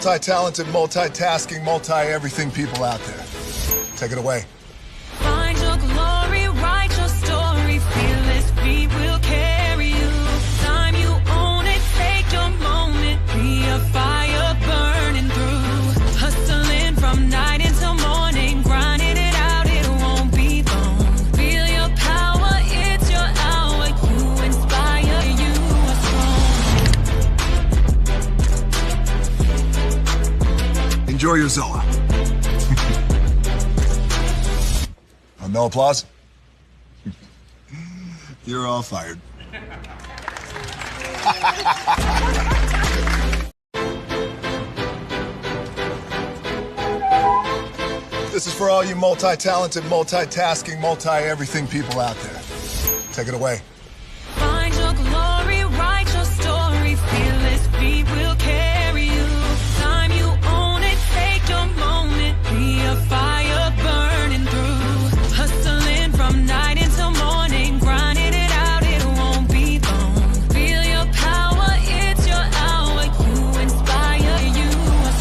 Multi-talented, multitasking, multi-everything people out there. Take it away. Find your glory, write your story, fearless feet will carry you. Time you own it, take your moment, be a fire burning through. Hustling from night until morning, grinding it out, it won't be long. Feel your power, it's your hour, you inspire, you are strong. Enjoy your Zoa. No applause? You're all fired. This is for all you multi-talented, multitasking, multi-everything people out there. Take it away. Find your glory, write your story, fearless feet will carry you. Time you own it, take your moment, be a fire burning through. Hustling from night until morning, grinding it out, it won't be long. Feel your power, it's your hour, you inspire, you are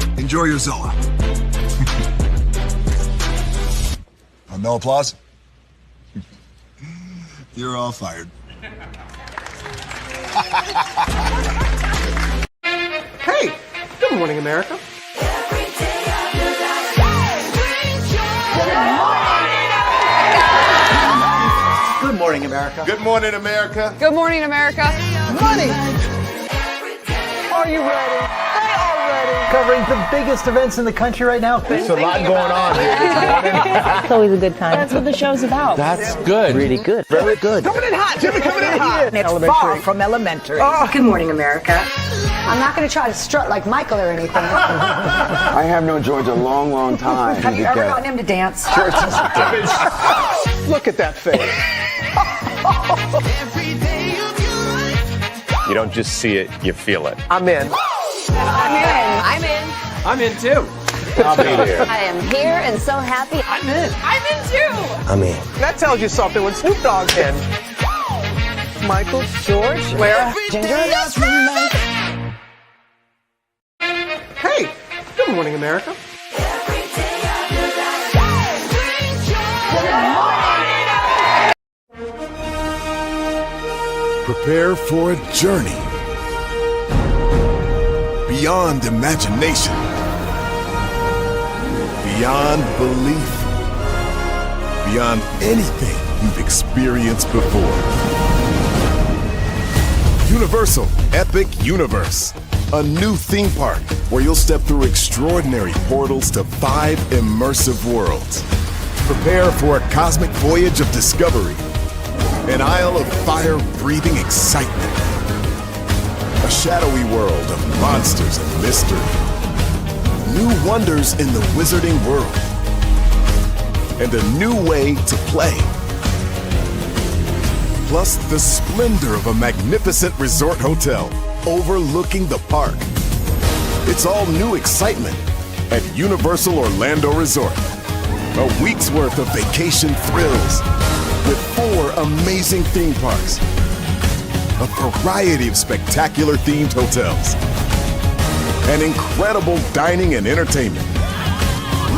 strong. Enjoy your Zoa. No applause? You're all fired. Hey, good morning, America. Good morning, America. Good morning, America. Good morning, America. Money. Are you ready? They are ready. Covering the biggest events in the country right now. There's a lot going on here. It's always a good time. That's what the show's about. That's good. Really good. Very good. Coming in hot, Jimmy, coming in hot. It's far from elementary. Good morning, America. I'm not going to try to strut like Michael or anything. I have known George a long, long time. Have you ever gotten him to dance? Look at that face. You don't just see it, you feel it. I'm in. I'm in. I'm in too. I'll be there. I am here and so happy. I'm in. I'm in too. I'm in. That tells you something when Snoop Dogg's in. Michael, George, Lara, Ginger. Hey, good morning, America. Prepare for a journey beyond imagination, beyond belief, beyond anything you've experienced before. Universal Epic Universe, a new theme park where you'll step through extraordinary portals to 5 immersive worlds. Prepare for a cosmic voyage of discovery, an isle of fire-breathing excitement, a shadowy world of monsters and mystery, new wonders in the wizarding world, and a new way to play. Plus the splendor of a magnificent resort hotel overlooking the park. It's all new excitement at Universal Orlando Resort. A week's worth of vacation thrills with 4 amazing theme parks, a variety of spectacular themed hotels, and incredible dining and entertainment.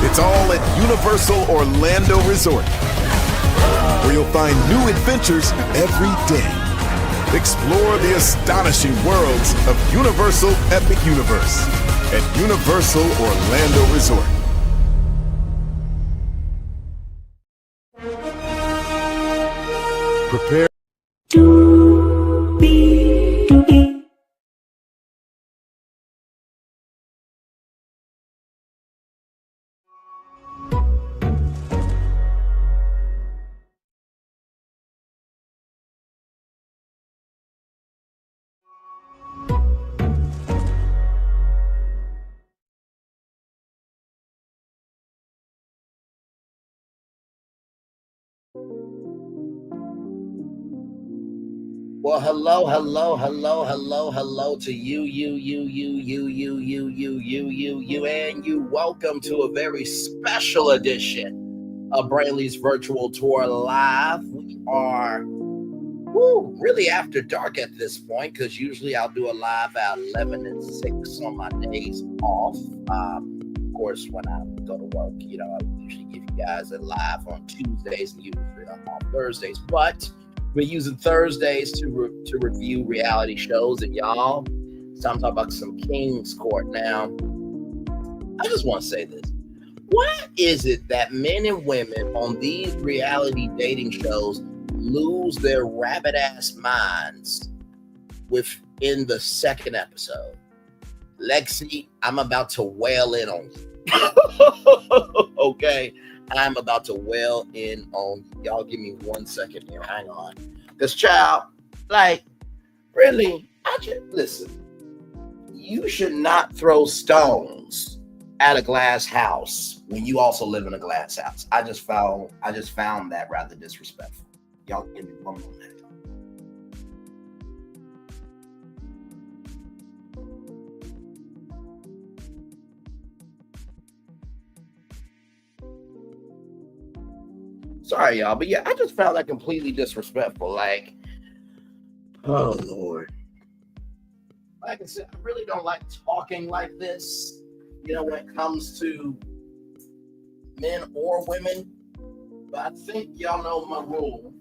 It's all at Universal Orlando Resort, where you'll find new adventures every day. Explore the astonishing worlds of Universal Epic Universe at Universal Orlando Resort. Prepare. Well, hello to you, and you. Welcome to a very special edition of Brainley's Virtual Tour Live. We are really after dark at this point, because usually I'll do a live at 11 and 6 on my days off. Of course, when I go to work, I usually give you guys a live on Tuesdays and usually on Thursdays. But we're using Thursdays to review reality shows, and y'all, it's time to talk about some King's Court. Now, I just want to say this. Why is it that men and women on these reality dating shows lose their rabbit-ass minds within the second episode? Lexy, I'm about to wail in on you. Okay? I'm about to wail in on you. Y'all give me 1 second here. Hang on. Because, child, really, listen. You should not throw stones at a glass house when you also live in a glass house. I just found that rather disrespectful. Y'all give me 1 more minute. Sorry, y'all, but yeah, I just found that completely disrespectful. Oh Lord. Like I said, I really don't like talking like this, when it comes to men or women. But I think y'all know my rule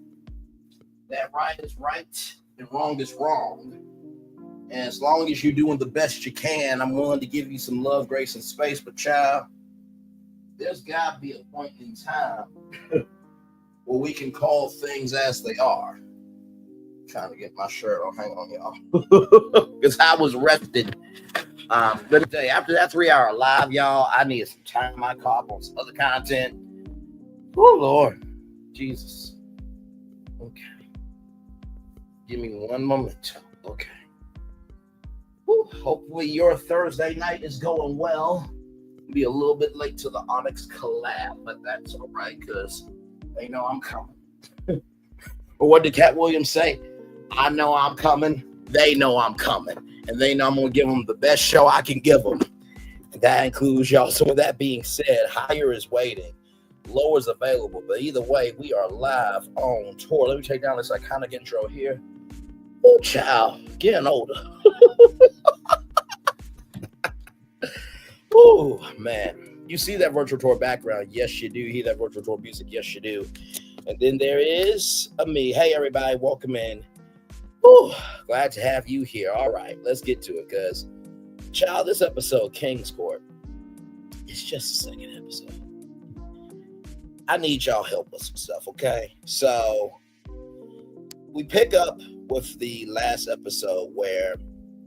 that right is right and wrong is wrong. And as long as you're doing the best you can, I'm willing to give you some love, grace, and space. But child, there's got to be a point in time where we can call things as they are. Trying to get my shirt on. Hang on, y'all. Because I was rested. Let me tell you, after that 3-hour live, y'all, I needed some time in my car on some other content. Oh, Lord. Jesus. Okay. Give me 1 moment. Okay. Whew. Hopefully your Thursday night is going well. Be a little bit late to the Onyx collab, but that's all right, because they know I'm coming. Or what did Cat Williams say? I know I'm coming. They know I'm coming. And they know I'm going to give them the best show I can give them. And that includes y'all. So with that being said, higher is waiting. Lower is available. But either way, we are live on tour. Let me take down this iconic intro here. Oh, child. Getting older. Oh, man. You see that virtual tour background? Yes, you do. You hear that virtual tour music? Yes, you do. And then there is me. Hey, everybody. Welcome in. Whew, glad to have you here. All right, let's get to it, because, child, this episode, King's Court, it's just the second episode. I need y'all help with some stuff, okay? So, we pick up with the last episode where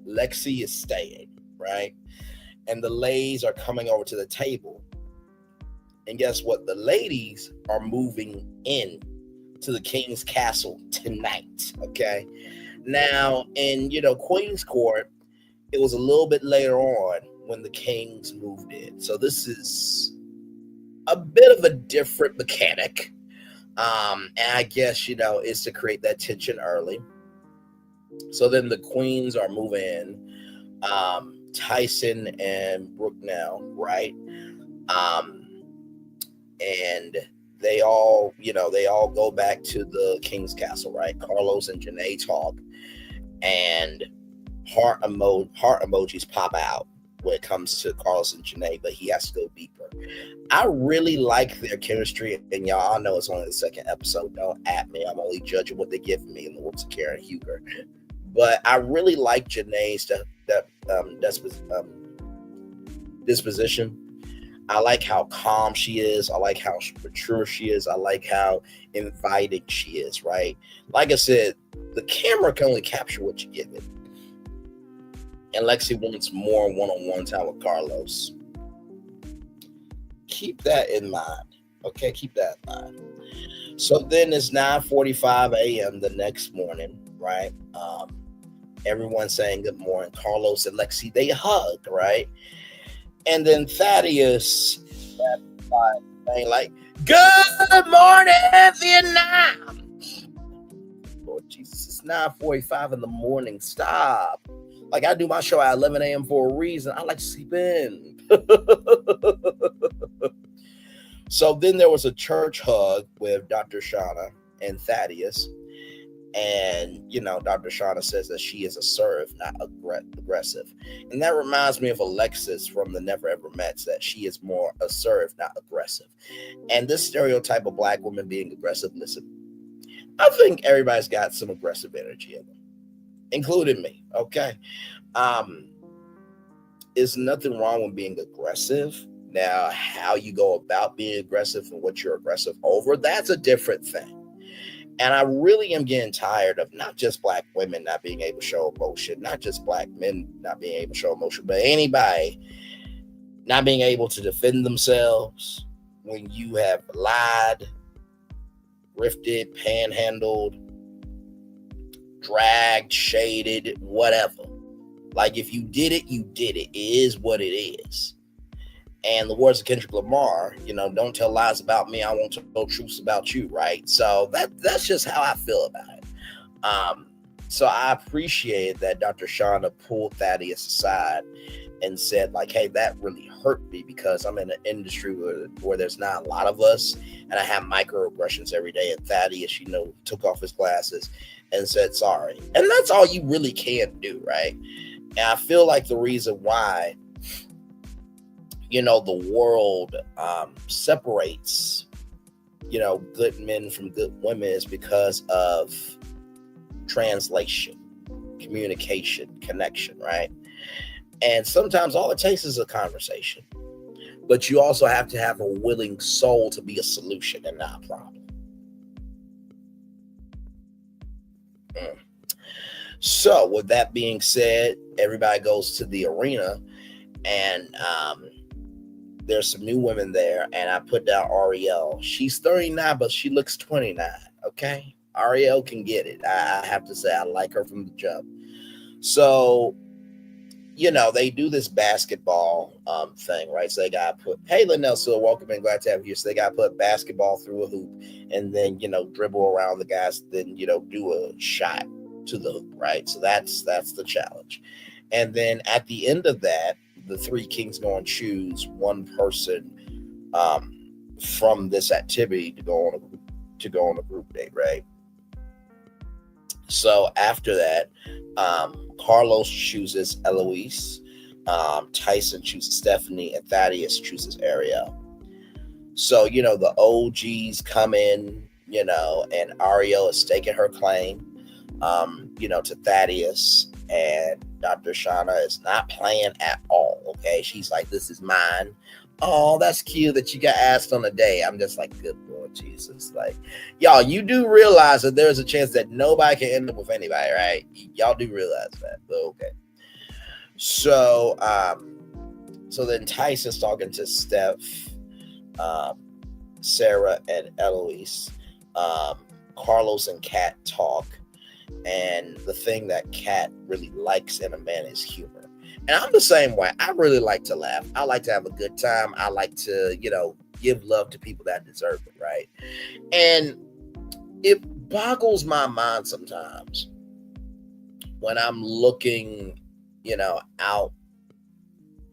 Lexy is staying, right? And the ladies are coming over to the table. And guess what? The ladies are moving in to the King's Castle tonight, okay? Now, in, Queen's Court, it was a little bit later on when the Kings moved in. So this is a bit of a different mechanic. And I guess, it's to create that tension early. So then the Queens are moving in. Tyson and Brooklie, right? And they all go back to the King's Castle, right? Carlos and Jayne talk, and heart emojis pop out when it comes to Carlos and Jayne, but he has to go deeper. I really like their chemistry, and y'all know it's only the second episode. Don't at me. I'm only judging what they give me in the works of Karen Huger. But I really like Janae's disposition. I like how calm she is. I like how mature she is. I like how inviting she is, right? Like I said, the camera can only capture what you give it. And Lexy wants more one-on-one time with Carlos. Keep that in mind. Okay, keep that in mind. So then it's 9:45 a.m. the next morning, right? Everyone's saying good morning. Carlos and Lexy, they hug, right? And then Thaddeus, saying like, good morning, Vietnam. Lord Jesus, it's 9:45 in the morning. Stop. Like, I do my show at 11 a.m. for a reason. I like to sleep in. So then there was a church hug with Dr. Shauna and Thaddeus. And, Dr. Shauna says that she is assertive, not aggressive. And that reminds me of Alexis from the Never Ever Mets, that she is more assertive, not aggressive. And this stereotype of Black women being aggressive, listen, I think everybody's got some aggressive energy in them, including me, okay? There's nothing wrong with being aggressive. Now, how you go about being aggressive and what you're aggressive over, that's a different thing. And I really am getting tired of not just Black women not being able to show emotion, not just Black men not being able to show emotion, but anybody not being able to defend themselves when you have lied, grifted, panhandled, dragged, shaded, whatever. Like, if you did it, you did it. It is what it is. And the words of Kendrick Lamar, don't tell lies about me. I won't tell truths about you, right? So that's just how I feel about it. So I appreciate that Dr. Shauna pulled Thaddeus aside and said, like, hey, that really hurt me because I'm in an industry where there's not a lot of us, and I have microaggressions every day. And Thaddeus, took off his glasses and said sorry. And that's all you really can do, right? And I feel like the reason why the world separates, good men from good women is because of translation, communication, connection, right? And sometimes all it takes is a conversation. But you also have to have a willing soul to be a solution and not a problem. So with that being said, everybody goes to the arena, and there's some new women there, and I put down Arielle. She's 39, but she looks 29, okay? Arielle can get it. I have to say, I like her from the jump. So, they do this basketball thing, right? So they got to put, hey, Linnell Silver, welcome and glad to have you. So they got to put basketball through a hoop and then, dribble around the guys, then, do a shot to the hoop, right? So that's the challenge. And then at the end of that, the three kings going to choose one person from this activity to go on a group date, right? So after that, Carlos chooses Eloise, Tyson chooses Stephanie, and Thaddeus chooses Arielle. So, the OGs come in, and Arielle is staking her claim, to Thaddeus, and Dr. Shauna is not playing at all, okay? She's like, this is mine. Oh, that's cute that you got asked on a date. I'm just like, good Lord Jesus. Like, y'all, you do realize that there's a chance that nobody can end up with anybody, right? Y'all do realize that. Okay. So, so then Tyson's talking to Steph, Sarah, and Eloise. Carlos and Kat talk. And the thing that Kat really likes in a man is humor. And I'm the same way. I really like to laugh. I like to have a good time. I like to, give love to people that deserve it, right? And it boggles my mind sometimes when I'm looking, out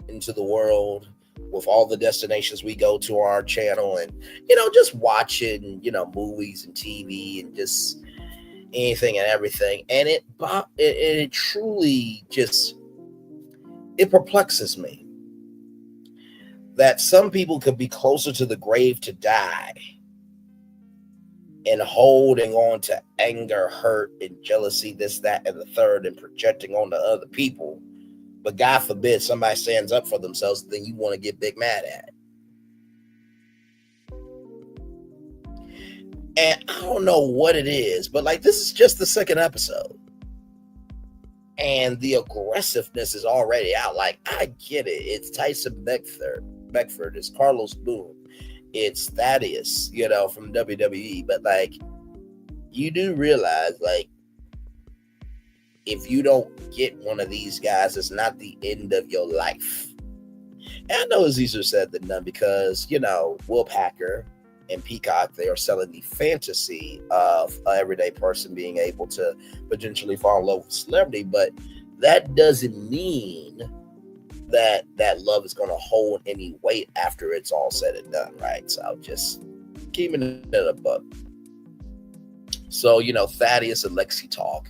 into the world with all the destinations we go to on our channel and, just watching, movies and TV and just anything and everything. And it truly just, it perplexes me that some people could be closer to the grave to die and holding on to anger, hurt, and jealousy, this, that, and the third, and projecting onto other people. But God forbid somebody stands up for themselves, then you want to get big mad at it. And I don't know what it is, but like, this is just the second episode. And the aggressiveness is already out. Like, I get it. It's Tyson Beckford. It's Carlos Boone. It's Thaddeus, from WWE. But like, you do realize, like, if you don't get one of these guys, it's not the end of your life. And I know it's easier said than done because, Will Packer and Peacock, they are selling the fantasy of an everyday person being able to potentially fall in love with a celebrity, but that doesn't mean that love is going to hold any weight after it's all said and done, right? So just keeping it in a book. So, Thaddeus and Lexy talk.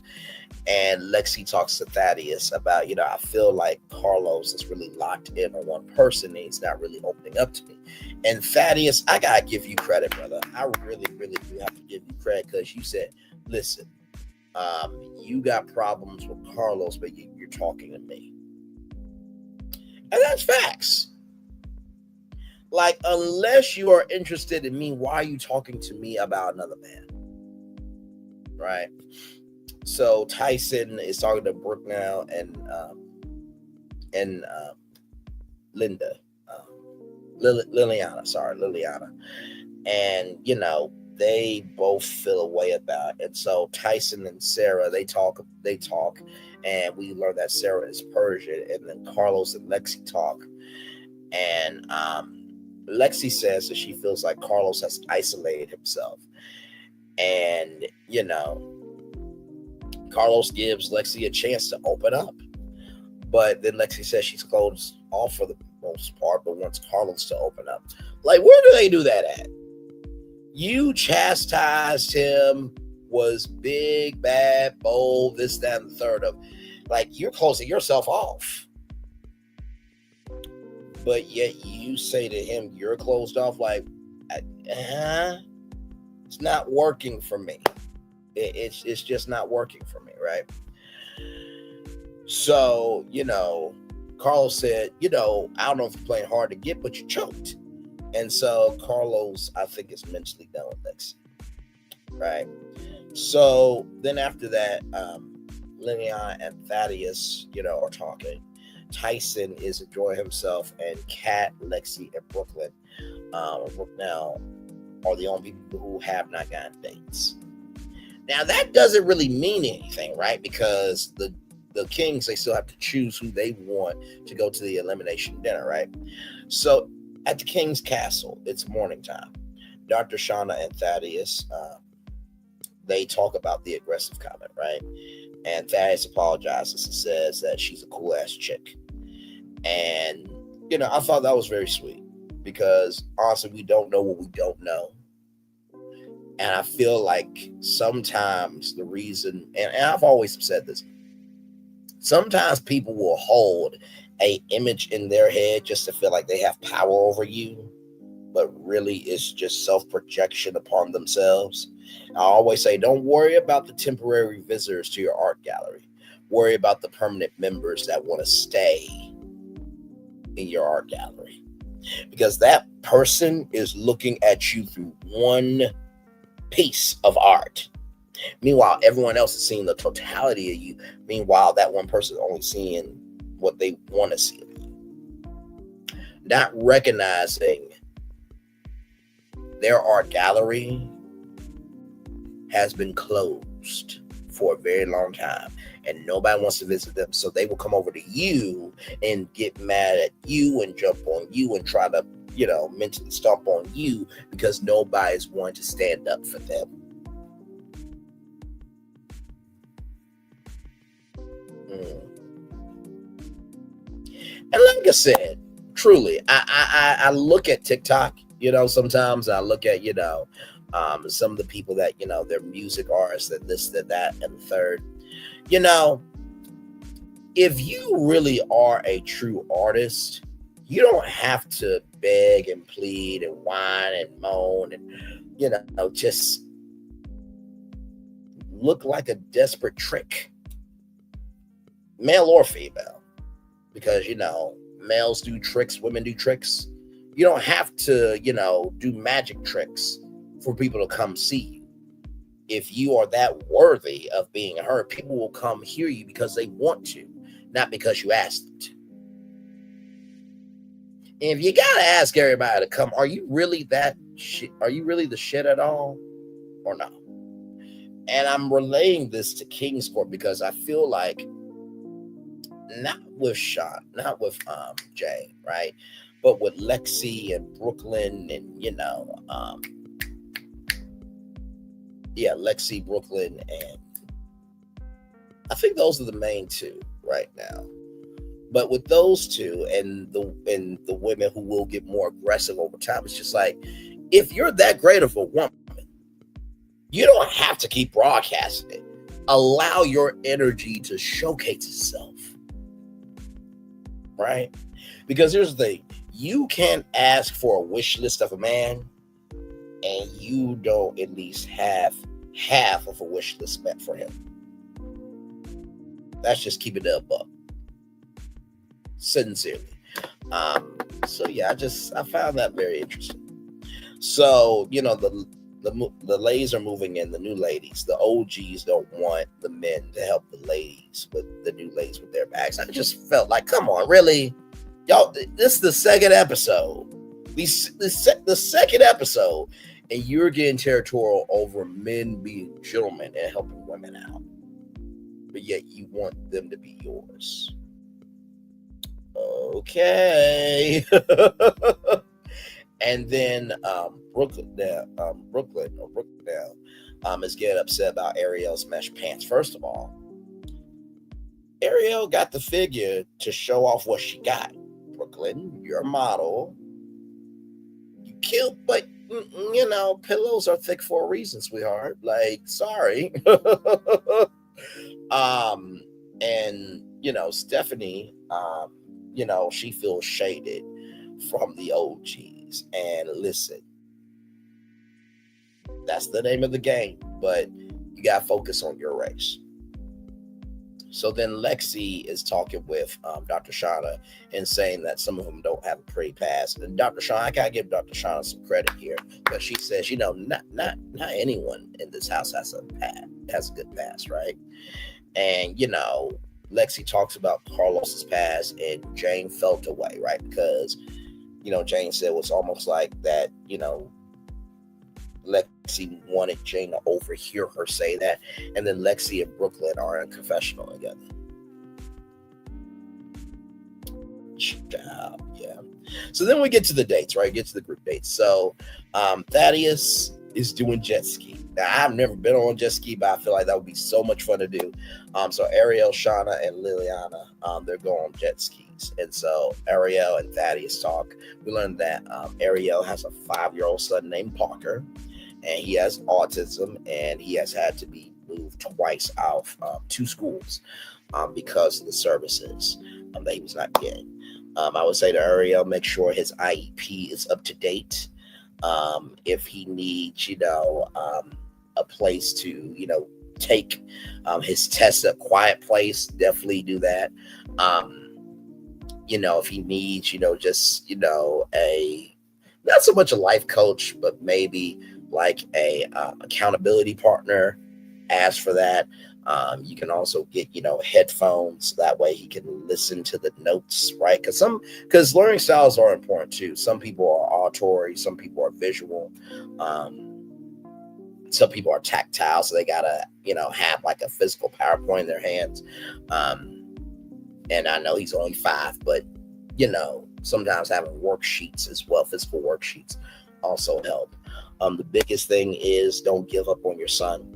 And Lexy talks to Thaddeus about, I feel like Carlos is really locked in on one person and he's not really opening up to me. And Thaddeus, I got to give you credit, brother. I really, really do have to give you credit because you said, listen, you got problems with Carlos, but you're talking to me. And that's facts. Like, unless you are interested in me, why are you talking to me about another man? Right? So Tyson is talking to Brooke now and Linda, Liliana. And, they both feel a way about it. And so Tyson and Sarah, they talk, and we learn that Sarah is Persian. And then Carlos and Lexy talk. And Lexy says that she feels like Carlos has isolated himself. And, Carlos gives Lexy a chance to open up. But then Lexy says she's closed off for the most part, but wants Carlos to open up. Like, where do they do that at? You chastised him, was big, bad, bold, this, that, and the third of. Like, you're closing yourself off. But yet you say to him, you're closed off. Like, it's not working for me. It's just not working for me, right? So, Carlos said, I don't know if you're playing hard to get, but you choked. And so Carlos, I think, is mentally done with Lexy, right? So then after that, Liliana and Thaddeus, are talking. Tyson is enjoying himself, and Kat, Lexy, and Brooklie now are the only people who have not gotten dates. Now, that doesn't really mean anything, right? Because the Kings, they still have to choose who they want to go to the elimination dinner, right? So at the King's Castle, it's morning time. Dr. Shauna and Thaddeus, they talk about the aggressive comment, right? And Thaddeus apologizes and says that she's a cool-ass chick. And, I thought that was very sweet because, honestly, we don't know what we don't know. And I feel like sometimes the reason, and I've always said this, sometimes people will hold an image in their head just to feel like they have power over you, but really it's just self-projection upon themselves. I always say, don't worry about the temporary visitors to your art gallery. Worry about the permanent members that want to stay in your art gallery. Because that person is looking at you through one piece of art. Meanwhile, everyone else is seeing the totality of you. Meanwhile, that one person is only seeing what they want to see of you. Not recognizing their art gallery has been closed for a very long time and nobody wants to visit them. So they will come over to you and get mad at you and jump on you and try to, mentally stomp on you because nobody's going to stand up for them. And like I said, truly, I look at TikTok, sometimes I look at, some of the people that, they're music artists and this, that, and the third. If you really are a true artist, you don't have to beg and plead and whine and moan and, just look like a desperate trick, male or female, because, males do tricks, women do tricks. You don't have to, do magic tricks for people to come see you. If you are that worthy of being heard, people will come hear you because they want to, not because you asked them to. And if you gotta ask everybody to come, are you really that shit? Are you really the shit at all, or no? And I'm relaying this to Kingsport because I feel like, not with Sean, not with Jay, right, but with Lexy and Brooklyn and Lexy, Brooklyn, and I think those are the main two right now. But with those two and the women who will get more aggressive over time, it's just like, if you're that great of a woman, You don't have to keep broadcasting it. Allow your energy to showcase itself. Right? Because here's the thing. You can't ask for a wish list of a man and you don't at least have half of a wish list met for him. That's just keeping it up. Sincerely. So yeah, I found that very interesting. So, you know, the ladies are moving in, the new ladies. The OGs don't want the men to help the ladies with the new ladies with their bags. I just felt like, come on, really? Y'all, this is the second episode. The second episode, and you're getting territorial over men being gentlemen and helping women out. But yet you want them to be yours. Okay. And then Brooklie is getting upset about Arielle's mesh pants. First of all, Arielle got the figure to show off what she got. Brooklyn, you're a model. You cute, but you know, pillows are thick for a reason, sweetheart. Like, sorry. And you know, Stephanie, you know, she feels shaded from the OGs. And listen, that's the name of the game, but you gotta focus on your race. So then Lexy is talking with Dr. Shauna and saying that some of them don't have a pretty past. And Dr. Shauna, I gotta give Dr. Shauna some credit here, but she says, you know, not anyone in this house has a good past, right? And you know, Lexy talks about Carlos's past, and Jayne felt away, right? Because you know, Jayne said it was almost like that, you know, Lexy wanted Jayne to overhear her say that, and then Lexy and Brooklie are in confessional together. Yeah. So then we get to the dates, right? Get to the group dates. So Thaddeus is doing jet ski. Now, I've never been on jet ski, but I feel like that would be so much fun to do. So Arielle, Shauna, and Liliana, they're going on jet skis. And so Arielle and Thaddeus talk. We learned that Arielle has a 5-year-old son named Parker, and he has autism, and he has had to be moved twice out of 2 schools because of the services that he was not getting. I would say to Arielle, make sure his IEP is up to date. If he needs, you know, a place to, you know, take his tests, a quiet place, definitely do that. You know, if he needs, you know, just, you know, not so much a life coach, but maybe like a accountability partner, ask for that. You can also get, you know, headphones. That way he can listen to the notes, right? Because learning styles are important too. Some people are auditory, some people are visual, some people are tactile, so they gotta, you know, have like a physical PowerPoint in their hands. And I know he's only 5, but you know, sometimes having worksheets as well, physical worksheets, also help. The biggest thing is don't give up on your son.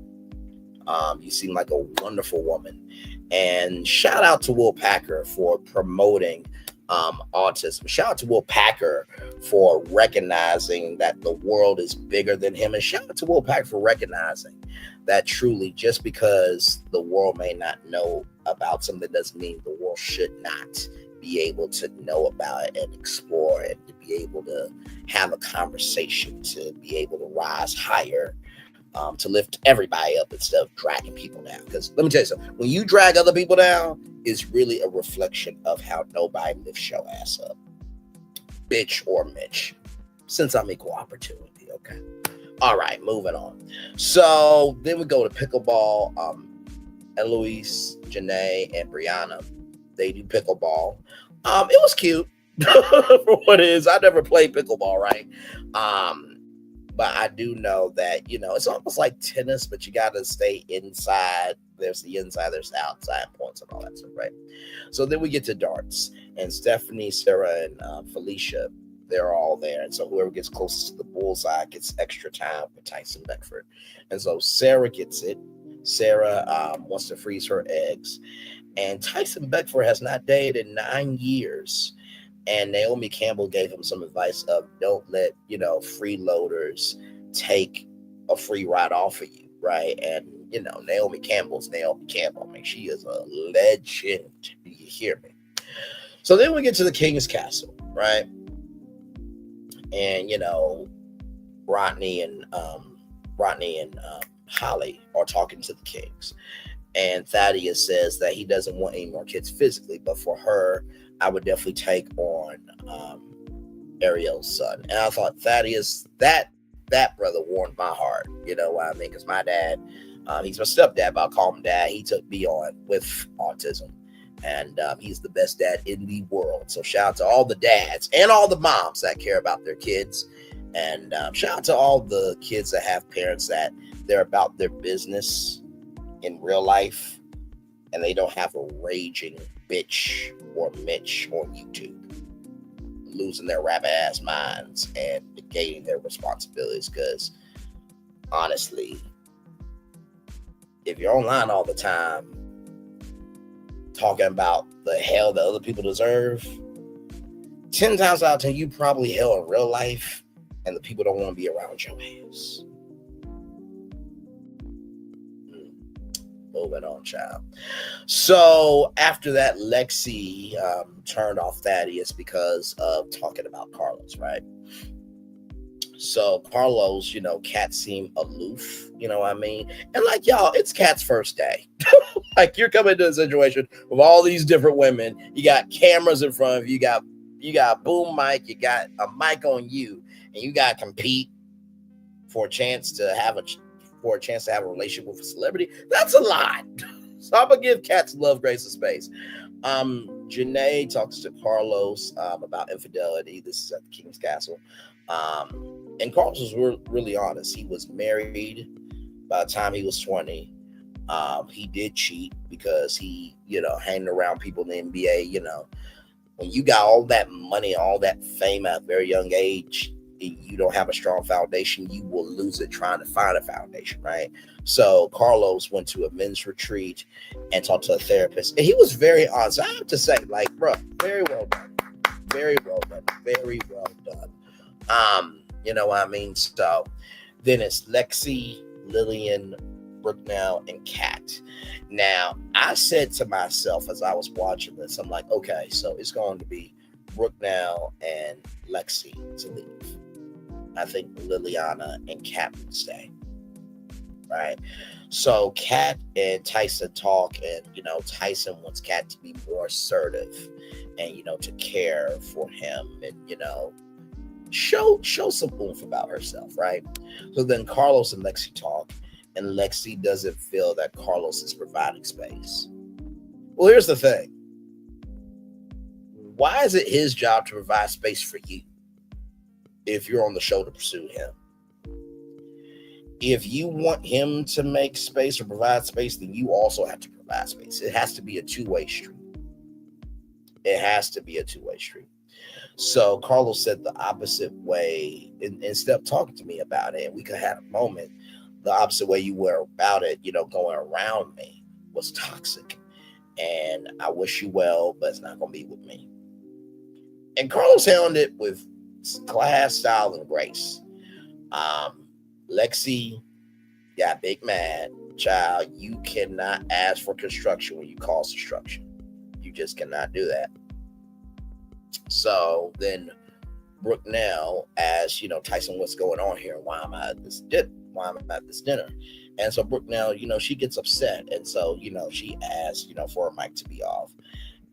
You seem like a wonderful woman. And shout out to Will Packer for promoting autism. Shout out to Will Packer for recognizing that the world is bigger than him. And shout out to Will Packer for recognizing that truly just because the world may not know about something doesn't mean the world should not be able to know about it and explore it, to be able to have a conversation, to be able to rise higher, to lift everybody up instead of dragging people down. Because let me tell you something, when you drag other people down, it's really a reflection of how nobody lifts your ass up. Bitch or Mitch. Since I'm equal opportunity, okay? All right, moving on. So then we go to pickleball. Eloise, Janae, and Brianna, they do pickleball. It was cute for what it is. I never played pickleball, right? But I do know that, you know, it's almost like tennis, but you got to stay inside. There's the inside, there's the outside points and all that stuff, right? So then we get to darts. And Stephanie, Sarah, and Felicia, they're all there. And so whoever gets closest to the bullseye gets extra time with Tyson Beckford. And so Sarah gets it. Sarah wants to freeze her eggs. And Tyson Beckford has not dated in 9 years. And Naomi Campbell gave him some advice of don't let, you know, freeloaders take a free ride off of you. right? And, Naomi Campbell. I mean, she is a legend. Do you hear me? So then we get to the King's Castle, right? And, Rodney and Holly are talking to the Kings. And Thaddeus says that he doesn't want any more kids physically, but for her, I would definitely take on Arielle's son. And I thought Thaddeus, that brother warmed my heart. You know what I mean? Because my dad, he's my stepdad, but I'll call him dad. He took me on with autism. And he's the best dad in the world. So shout out to all the dads and all the moms that care about their kids. And shout out to all the kids that have parents that they're about their business in real life, and they don't have a raging bitch or Mitch on YouTube losing their rabbit ass minds and negating their responsibilities. Because honestly, if you're online all the time talking about the hell that other people deserve, 10 times out of 10 you probably hell in real life, and the people don't want to be around your ass. Moving on, child. So after that, Lexy turned off Thaddeus because of talking about Carlos, right? So Carlos, Kat seemed aloof, you know what I mean? And like, y'all, it's Kat's first day. Like, you're coming to a situation with all these different women. You got cameras in front of you. You got boom mic. You got a mic on you, and you got to compete for a chance to have a relationship with a celebrity. That's a lot. So I'm gonna give Kat some love, grace, and space. Jayne I talks to Carlos about infidelity. This is at the King's Castle. And Carlos was really honest. He was married by the time he was 20. He did cheat because he, hanging around people in the NBA, when you got all that money, all that fame at a very young age, you don't have a strong foundation, you will lose it trying to find a foundation, right? So Carlos went to a men's retreat and talked to a therapist, and he was very honest. I have to say, like, bro, very well done. Very well done. Very well done. You know what I mean? So then it's Lexy, Lillian, Brooklie, and Kat. Now, I said to myself as I was watching this, I'm like, okay, so it's going to be Brooklie and Lexy to leave. I think Liliana and Kat would stay. Right? So Kat and Tyson talk, and Tyson wants Kat to be more assertive and to care for him, and show some oomph about herself, right? So then Carlos and Lexy talk, and Lexy doesn't feel that Carlos is providing space. Well, here's the thing. Why is it his job to provide space for you if you're on the show to pursue him? If you want him to make space or provide space, then you also have to provide space. It has to be a two-way street. It has to be a two-way street. So Carlos said the opposite way, instead of talking to me about it, and we could have a moment, the opposite way you were about it, going around me was toxic. And I wish you well, but it's not going to be with me. And Carlos handled it with class, style, and grace. Lexy got big mad. Child, you cannot ask for construction when you cause destruction. You just cannot do that. So then Brooklie asked, Tyson, what's going on here? Why am I at this dinner? And so Brooklie, she gets upset. And so, she asks, for her mic to be off.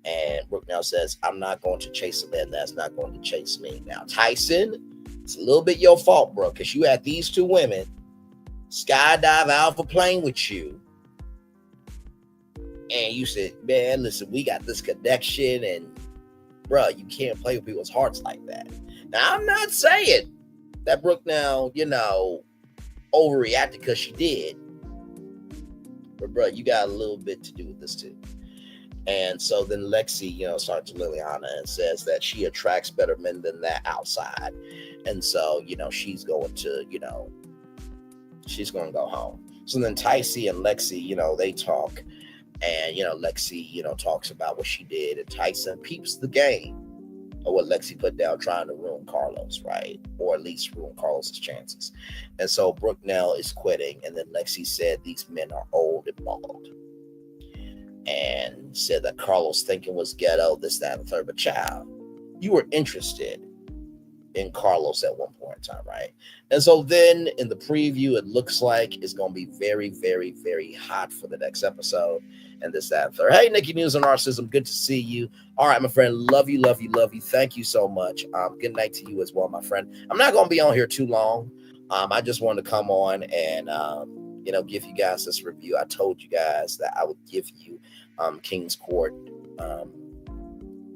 And Brooklie says, I'm not going to chase a man that's not going to chase me. Now, Tyson, it's a little bit your fault, bro, because you had these two women skydive out of a plane with you. And you said, man, listen, we got this connection, and bro, you can't play with people's hearts like that. Now, I'm not saying that Brooklie, overreacted because she did. But bro, you got a little bit to do with this too. And so then Lexy, starts to Liliana and says that she attracts better men than that outside. And so, she's going to go home. So then Tyson and Lexy, they talk. And, Lexy, talks about what she did. And Tyson peeps the game. what Lexy put down, trying to ruin Carlos, right? Or at least ruin Carlos's chances. And so Brooklie is quitting, and then Lexy said these men are old and bald. And said that Carlos' thinking was ghetto, this, that, and the third. But child, you were interested in Carlos at one point in time, right? And so then in the preview, it looks like it's going to be very, very, very hot for the next episode. And this, that, and third. Hey, Nikki News and Narcissism, good to see you. All right, my friend, love you, love you, love you. Thank you so much. Good night to you as well, my friend. I'm not going to be on here too long. I just wanted to come on and, give you guys this review. I told you guys that I would give you King's Court.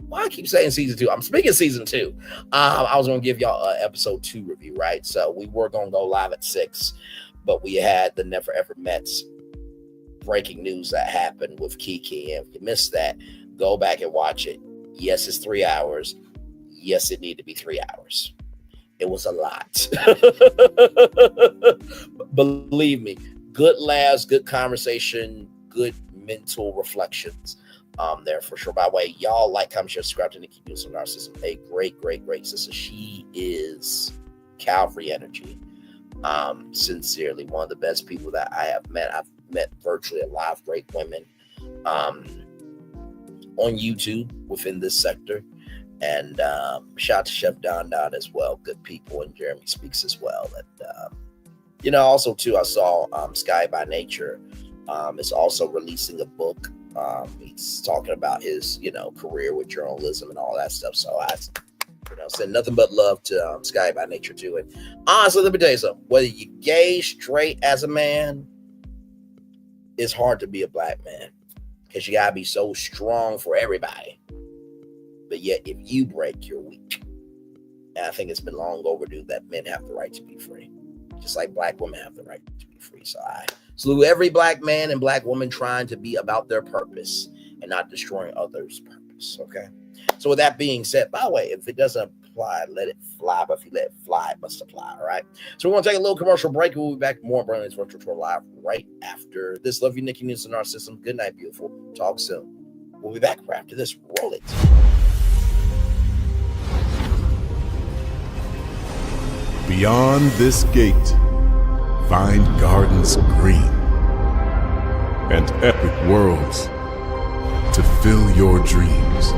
Why I keep saying season 2? I'm speaking season 2. I was going to give y'all an episode 2 review, right? So we were going to go live at 6, but we had the Never Ever Mets breaking news that happened with Kiki. And if you missed that, go back and watch it. Yes, it's 3 hours. Yes, it needed to be 3 hours. It was a lot. Believe me, good laughs, good conversation, good mental reflections there for sure. By the way, y'all like, comment, share, subscribe to Nikki News and Narcissism. A great, great, great sister. She is Calvary energy. Sincerely, one of the best people that I have met. I've met virtually a lot of great women on YouTube within this sector. And shout out to Chef Don as well. Good people. And Jeremy Speaks as well. And, also, too, I saw Sky by Nature is also releasing a book. He's talking about his, career with journalism and all that stuff. So I, send nothing but love to Sky by Nature, too. And honestly, let me tell you something. Whether you're gay, straight as a man, it's hard to be a black man because you got to be so strong for everybody. But yet, if you break, you're weak. And I think it's been long overdue that men have the right to be free. Just like black women have the right to be free. So I salute every black man and black woman trying to be about their purpose and not destroying others' purpose. Okay. So with that being said, by the way, if it doesn't apply, let it fly. But if you let it fly, it must apply. All right. So we're going to take a little commercial break. We'll be back with more Brilliance Virtual Tour Live right after this. Love you, Nikki News and Narcissism. Good night, beautiful. Talk soon. We'll be back right after this. Roll it. Beyond this gate, find gardens green and epic worlds to fill your dreams.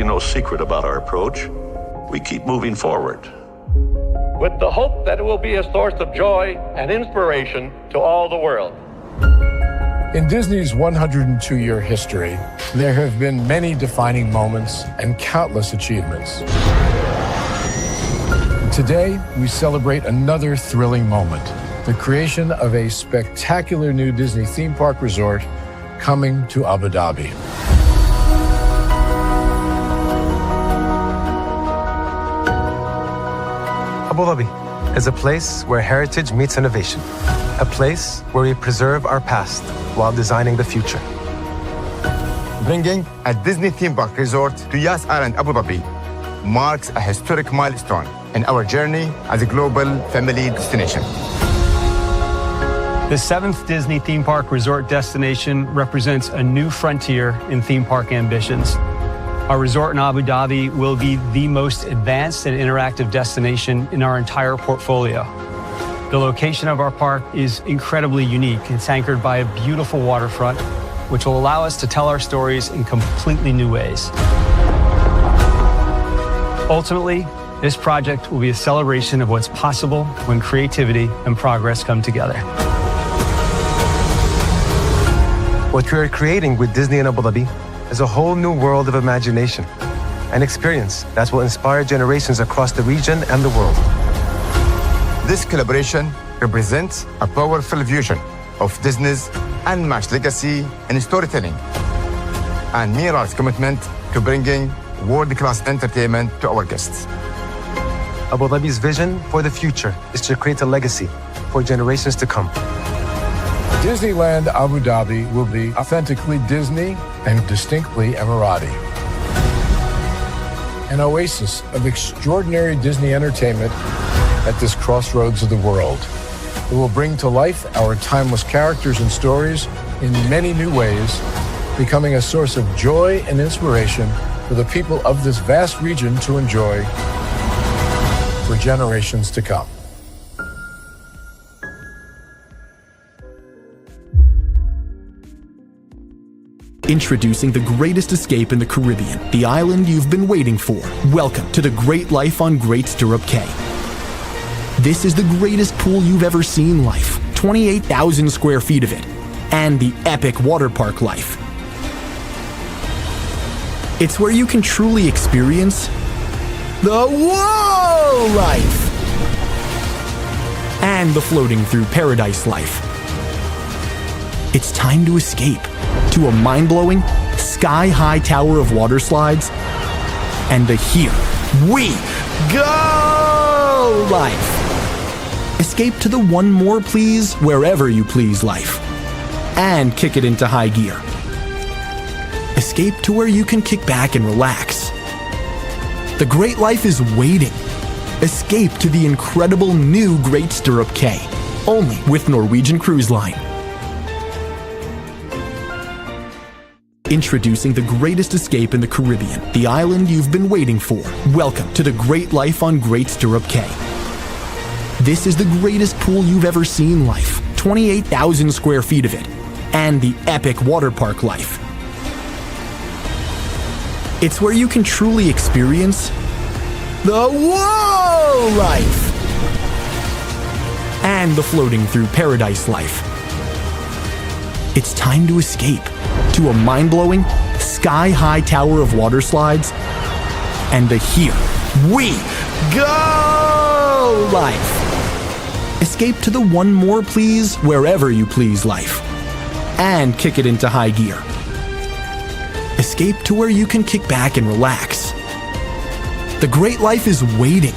no secret about our approach. We keep moving forward, with the hope that it will be a source of joy and inspiration to all the world. In Disney's 102-year history, there have been many defining moments and countless achievements. Today, we celebrate another thrilling moment, the creation of a spectacular new Disney theme park resort coming to Abu Dhabi. Abu Dhabi is a place where heritage meets innovation, a place where we preserve our past while designing the future. Bringing a Disney theme park resort to Yas Island, Abu Dhabi marks a historic milestone in our journey as a global family destination. The 7th Disney theme park resort destination represents a new frontier in theme park ambitions. Our resort in Abu Dhabi will be the most advanced and interactive destination in our entire portfolio. The location of our park is incredibly unique. It's anchored by a beautiful waterfront, which will allow us to tell our stories in completely new ways. Ultimately, this project will be a celebration of what's possible when creativity and progress come together. What we are creating with Disney in Abu Dhabi is a whole new world of imagination, an experience that will inspire generations across the region and the world. This collaboration represents a powerful fusion of Disney's unmatched legacy in storytelling and Miral's commitment to bringing world-class entertainment to our guests. Abu Dhabi's vision for the future is to create a legacy for generations to come. Disneyland Abu Dhabi will be authentically Disney and distinctly Emirati. An oasis of extraordinary Disney entertainment at this crossroads of the world. It will bring to life our timeless characters and stories in many new ways, becoming a source of joy and inspiration for the people of this vast region to enjoy for generations to come. Introducing the greatest escape in the Caribbean, the island you've been waiting for. Welcome to the Great Life on Great Stirrup Cay. This is the greatest pool you've ever seen life, 28,000 square feet of it, and the epic water park life. It's where you can truly experience the whoa life and the floating through paradise life. It's time to escape to a mind-blowing, sky-high tower of water slides and the here we go life. Escape to the one more please wherever you please life and kick it into high gear. Escape to where you can kick back and relax. The great life is waiting. Escape to the incredible new Great Stirrup Cay, only with Norwegian Cruise Line. Introducing the greatest escape in the Caribbean, the island you've been waiting for. Welcome to the Great Life on Great Stirrup Cay. This is the greatest pool you've ever seen life, 28,000 square feet of it, and the epic water park life. It's where you can truly experience the whoa life and the floating through paradise life. It's time to escape to a mind-blowing, sky-high tower of water slides and the here we go life. Escape to the one more please wherever you please life and kick it into high gear. Escape to where you can kick back and relax. The great life is waiting.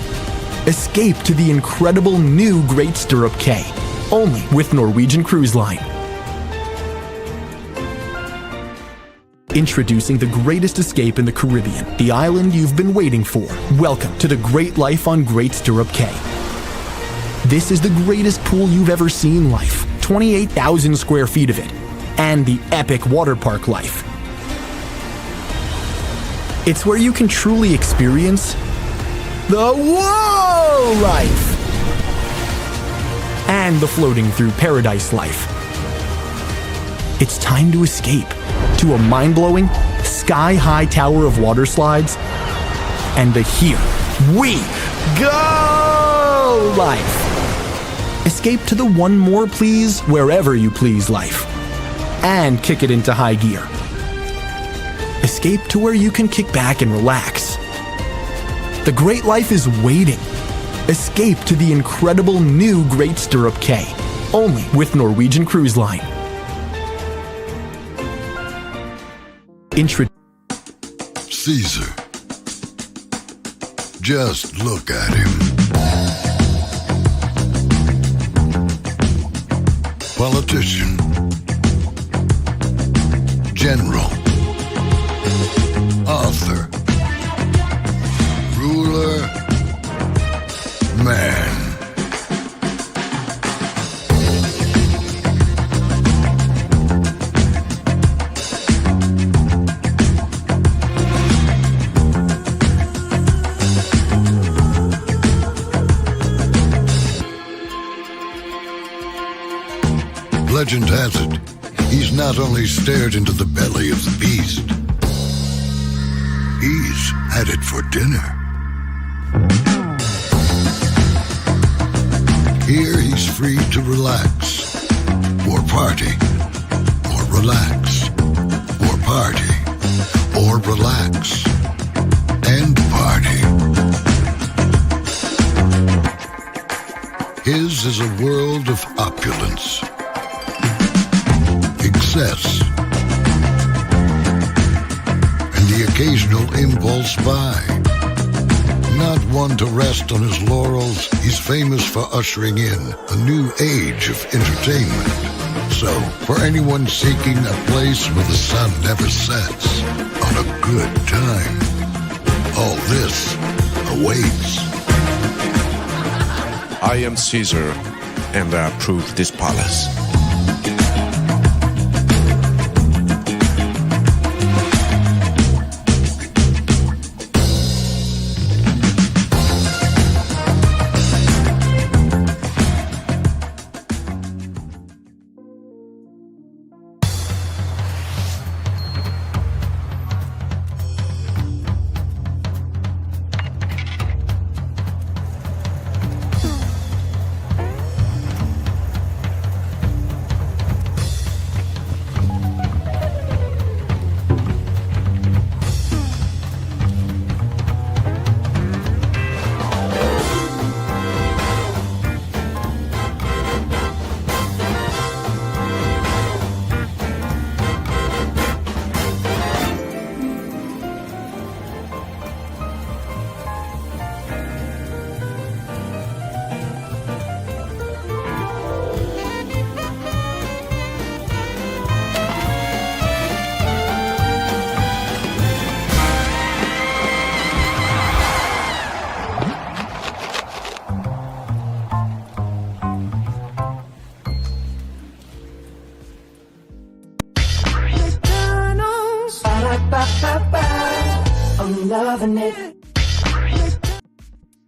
Escape to the incredible new Great Stirrup Cay, only with Norwegian Cruise Line. Introducing the greatest escape in the Caribbean, the island you've been waiting for. Welcome to the Great Life on Great Stirrup Cay. This is the greatest pool you've ever seen life, 28,000 square feet of it, and the epic water park life. It's where you can truly experience the whoa life and the floating through paradise life. It's time to escape to a mind-blowing, sky-high tower of water slides, and the Here We Go life. Escape to the One More Please wherever you please life, and kick it into high gear. Escape to where you can kick back and relax. The great life is waiting. Escape to the incredible new Great Stirrup K, only with Norwegian Cruise Line. Caesar. Just look at him. Politician. General. Author. Ruler. Man. Legend has it, he's not only stared into the belly of the beast, he's had it for dinner. Here he's free to relax, or party, or relax, or party, or relax, and party. His is a world of opulence, excess, and the occasional impulse buy. Not one to rest on his laurels, he's famous for ushering in a new age of entertainment. So, for anyone seeking a place where the sun never sets, on a good time, all this awaits. I am Caesar, and I approve this palace. I'm loving it.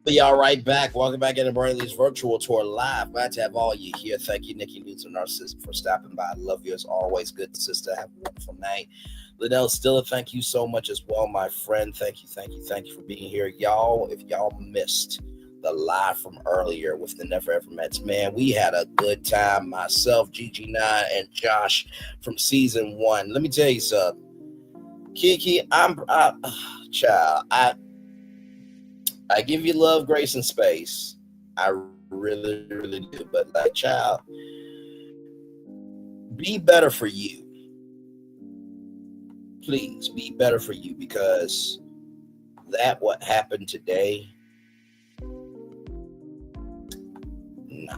Y'all right back. Welcome back into Brookle's virtual tour live. Glad to have all you here. Thank you, Nikki Newton, our sister, for stopping by. I love you as always. Good sister. Have a wonderful night. Liddell Stiller, thank you so much as well, my friend. Thank you for being here. Y'all, if y'all missed the live from earlier with the Never Ever Mets, man, we had a good time. Myself, Gigi 9, and Josh from season 1. Let me tell you something. Kiki, child, I give you love, grace, and space. I really, really do. But like, child, be better for you. Please be better for you, because that what happened today. No.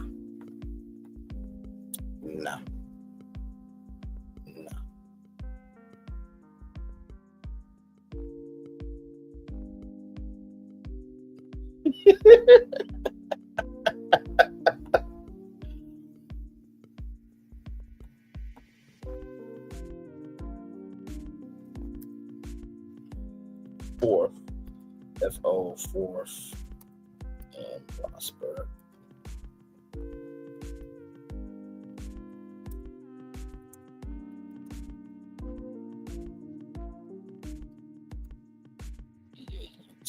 Fourth, F-O, fourth, and prosper.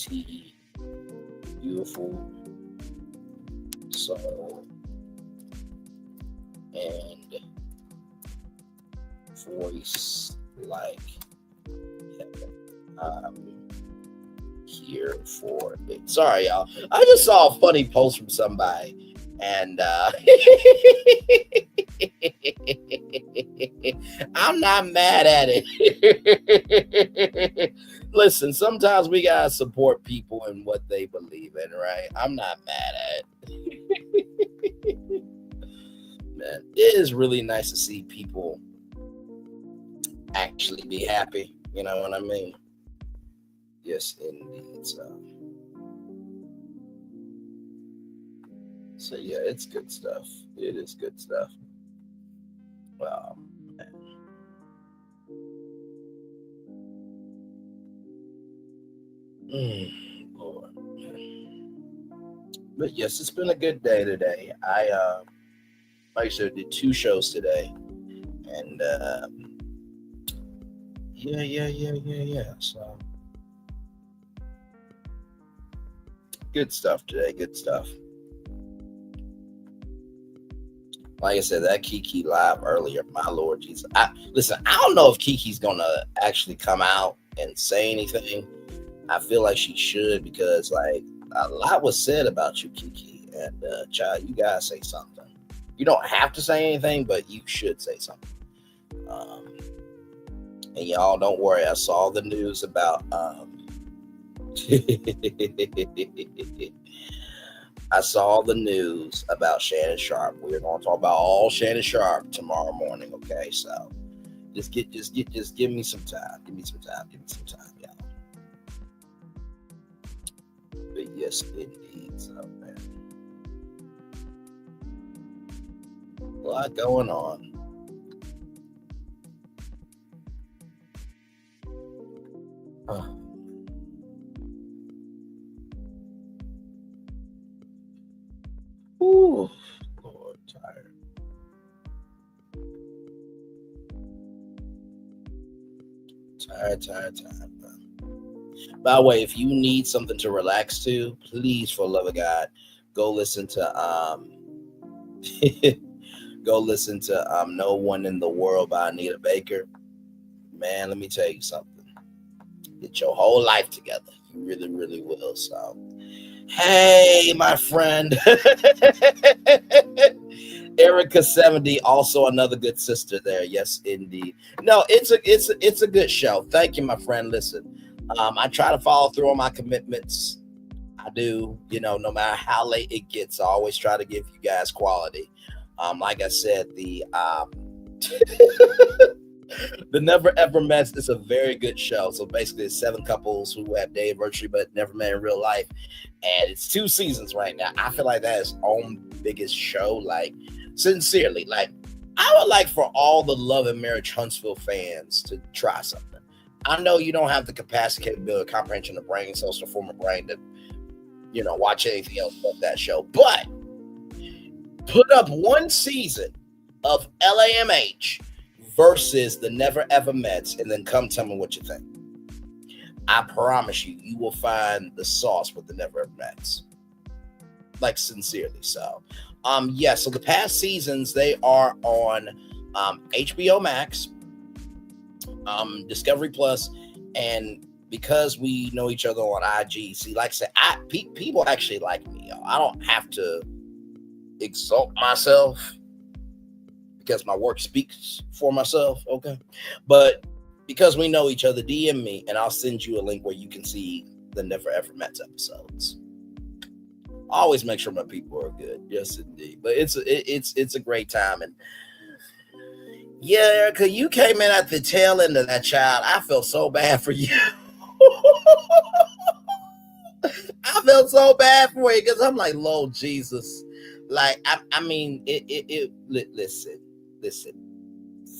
pretty, beautiful soul, and voice like heaven. I'm here for it. Sorry, y'all. I just saw a funny post from somebody, and I'm not mad at it. Listen, sometimes we gotta support people in what they believe in, right? I'm not mad at it. Man, it is really nice to see people actually be happy. You know what I mean? Yes, indeed. So yeah, it's good stuff. It is good stuff. Wow, man. Lord. But yes, it's been a good day today. I like I said, did 2 shows today, and yeah. So good stuff today. Good stuff. Like I said, that Kiki live earlier, my Lord Jesus. Listen, I don't know if Kiki's gonna actually come out and say anything. I feel like she should, because like a lot was said about you, Kiki, and child, you gotta say something. You don't have to say anything, but you should say something. And y'all don't worry, I saw the news about I saw the news about Shannon Sharp. We're going to talk about all Shannon Sharp tomorrow morning, okay? So just give me some time. Give me some time, y'all. But yes, indeed. So, man, a lot going on. Ooh, Lord, tired. Tired, man. By the way, if you need something to relax to, please, for the love of God, go listen to No One in the World by Anita Baker. Man, let me tell you something. Get your whole life together. You really, really will. So, hey, my friend. Erica 70, also another good sister there. Yes, indeed. No, it's a good show. Thank you, my friend. Listen, I try to follow through on my commitments. I do, no matter how late it gets, I always try to give you guys quality. Like I said, the Never Ever Mets is a very good show. So basically, it's 7 couples who have day anniversary but never met in real life, and it's 2 seasons right now. I feel like that is own biggest show. Like, sincerely, like, I would like for all the Love and Marriage Huntsville fans to try something. I know you don't have the capacity, capability, comprehension of brain cells to form a brain to, watch anything else but that show. But put up 1 season of LAMH versus the Never Ever Mets, and then come tell me what you think. I promise you will find the sauce with the Never Ever Mets. Like, sincerely. So, so the past seasons, they are on HBO Max, Discovery Plus, and because we know each other on IG, see, like I said, people actually like me. I don't have to exalt myself, because my work speaks for myself, okay? But because we know each other, DM me, and I'll send you a link where you can see the Never Ever Mets episodes. I always make sure my people are good. Yes, indeed. But it's a great time. And yeah, Erica, you came in at the tail end of that, child. I felt so bad for you. I felt so bad for you, because I'm like, Lord Jesus. Like, I mean, listen,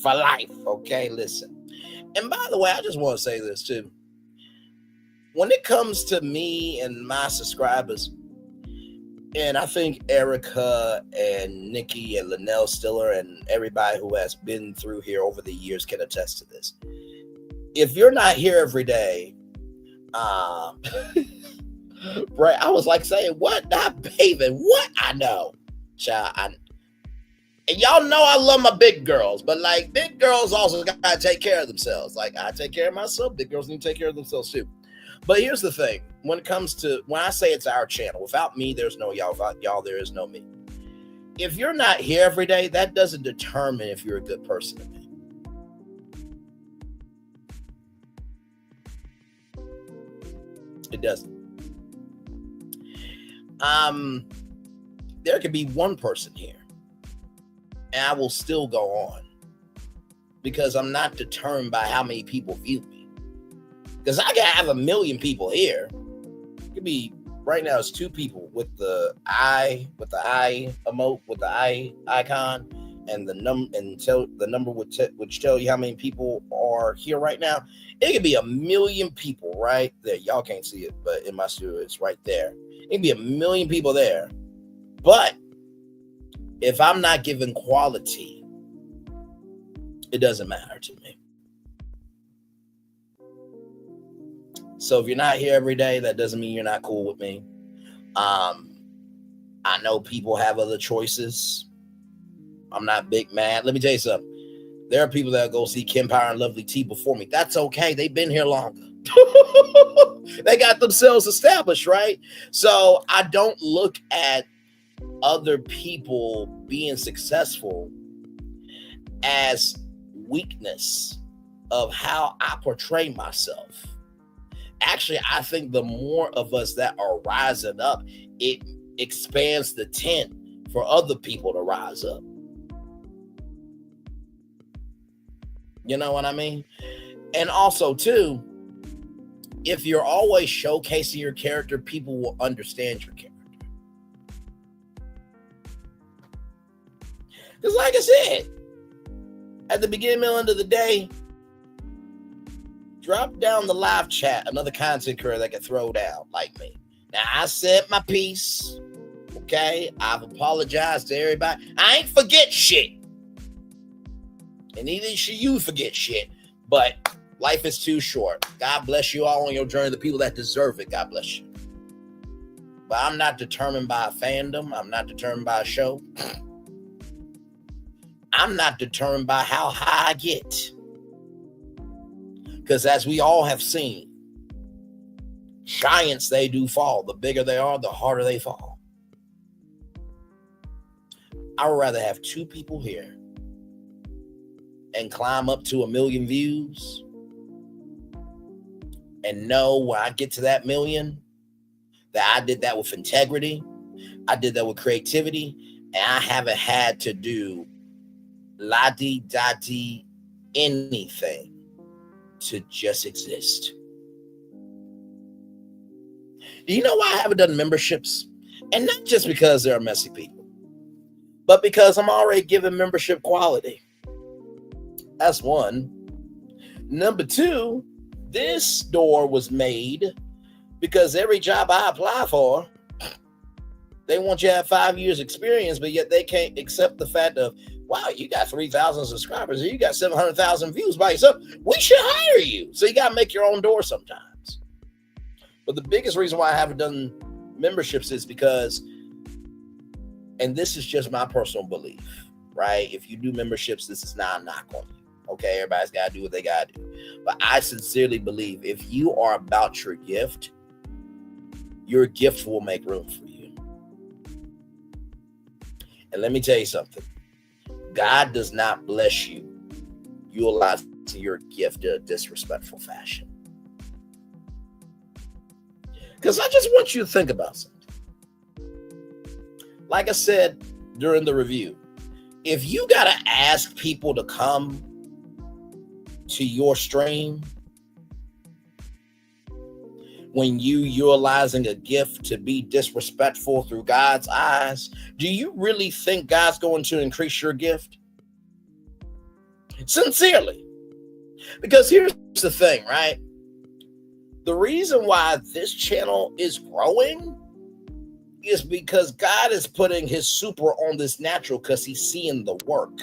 for life, okay? Listen. And by the way, I just want to say this too. When it comes to me and my subscribers, and I think Erica and Nikki and Linnell Stiller and everybody who has been through here over the years can attest to this. If you're not here every day, Right? I was like saying, what? Not bathing. What? I know. Child, and y'all know I love my big girls, but like big girls also gotta take care of themselves. Like I take care of myself, big girls need to take care of themselves too. But here's the thing: when it comes to when I say it's our channel, without me, there's no y'all. Without y'all, there is no me. If you're not here every day, that doesn't determine if you're a good person to me. It doesn't. There could be one person here, and I will still go on because I'm not determined by how many people view me. Because I can have 1 million people here. It could be right now. It's 2 people with the eye emote with the eye icon, and the number which tell you how many people are here right now. It could be 1 million people right there. Y'all can't see it, but in my studio, it's right there. It could be 1 million people there. But if I'm not giving quality, it doesn't matter to me. So if you're not here every day, that doesn't mean you're not cool with me. I know people have other choices. I'm not big mad. Let me tell you something. There are people that go see Kim Power and Lovely T before me. That's okay. They've been here longer. They got themselves established, right? So I don't look at other people being successful as weakness of how I portray myself. Actually, I think the more of us that are rising up, it expands the tent for other people to rise up. You know what I mean? And also, too, if you're always showcasing your character, people will understand your character. Because like I said, at the beginning and end of the day, drop down the live chat, another content creator that can throw down like me. Now, I said my piece, okay? I've apologized to everybody. I ain't forget shit. And neither should you forget shit. But life is too short. God bless you all on your journey. The people that deserve it, God bless you. But I'm not determined by a fandom. I'm not determined by a show. I'm not determined by how high I get. Because as we all have seen, giants, they do fall. The bigger they are, the harder they fall. I would rather have 2 people here and climb up to 1 million views and know when I get to that 1 million that I did that with integrity, I did that with creativity, and I haven't had to do la-di-da-di anything to just exist. Do you know why I haven't done memberships? And not just because they're messy people, but because I'm already giving membership quality. That's one. Number 2, this door was made because every job I apply for, they want you to have 5 years experience, but yet they can't accept the fact of, wow, you got 3,000 subscribers, or you got 700,000 views by yourself. We should hire you. So you got to make your own door sometimes. But the biggest reason why I haven't done memberships is because, and this is just my personal belief, right? If you do memberships, this is not a knock on you. Okay, everybody's got to do what they got to do. But I sincerely believe if you are about your gift will make room for you. And let me tell you something. God does not bless you utilizing your gift in a disrespectful fashion. Because I just want you to think about something. Like I said during the review, if you got to ask people to come to your stream when you utilizing a gift to be disrespectful through God's eyes, do you really think God's going to increase your gift? Sincerely. Because here's the thing, right? The reason why this channel is growing is because God is putting his super on this natural because he's seeing the work.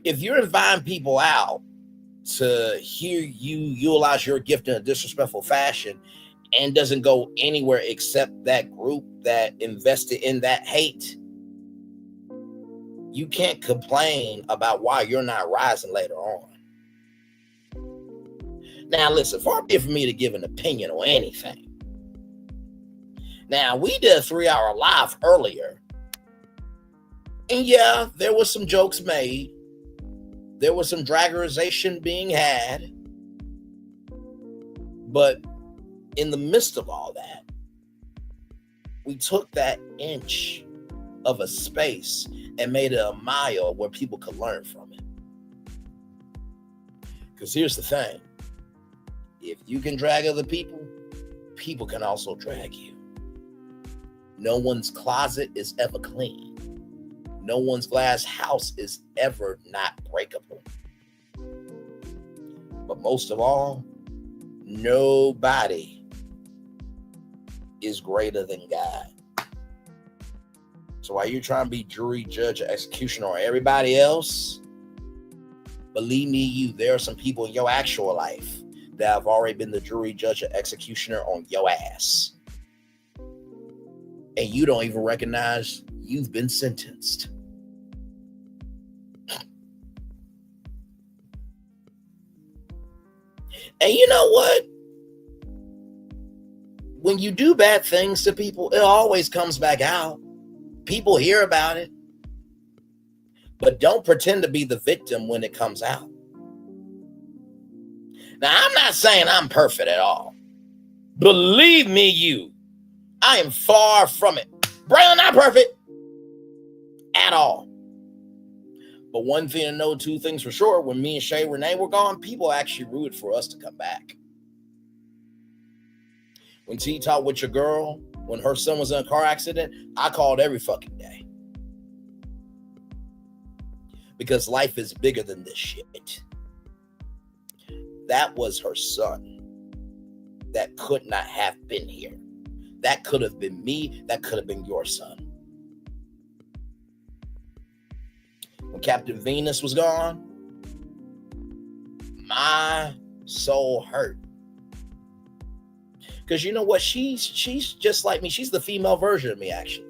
If you're inviting people out to hear you utilize your gift in a disrespectful fashion, and doesn't go anywhere except that group that invested in that hate, you can't complain about why you're not rising later on. Now, listen, far be it for me to give an opinion on anything. Now, we did a 3-hour live earlier. And yeah, there was some jokes made. There was some draggerization being had. But in the midst of all that, we took that inch of a space and made it a mile where people could learn from it. Because here's the thing. If you can drag other people, people can also drag you. No one's closet is ever clean. No one's glass house is ever not breakable. But most of all, nobody is greater than God. So while you're trying to be jury, judge, or executioner on everybody else, believe me, there are some people in your actual life that have already been the jury, judge, or executioner on your ass. And you don't even recognize you've been sentenced. And you know what? When you do bad things to people, it always comes back out. People hear about it. But don't pretend to be the victim when it comes out. Now, I'm not saying I'm perfect at all. Believe me, I am far from it. Braylon, not perfect at all. But one thing to know, two things for sure. When me and Shay Renee were gone, people actually rooted for us to come back. When T talked with your girl, when her son was in a car accident, I called every fucking day. Because life is bigger than this shit. That was her son. That could not have been here. That could have been me. That could have been your son. When Captain Venus was gone, my soul hurt. Because you know what? She's just like me. She's the female version of me, actually.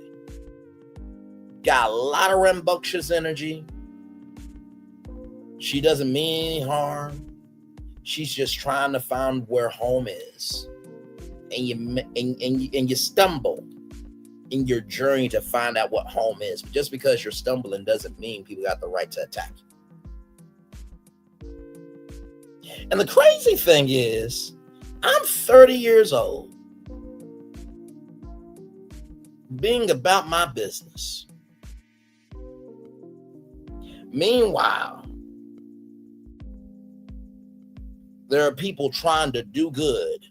Got a lot of rambunctious energy. She doesn't mean any harm. She's just trying to find where home is. And you stumble in your journey to find out what home is. But just because you're stumbling doesn't mean people got the right to attack you. And the crazy thing is, I'm 30 years old, being about my business. Meanwhile, there are people trying to do good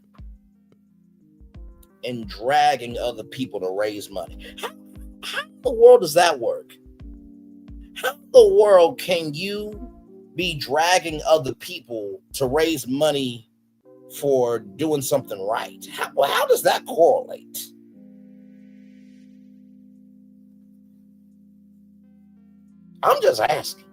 and dragging other people to raise money. How in the world does that work? How in the world can you be dragging other people to raise money for doing something right? How does that correlate? I'm just asking.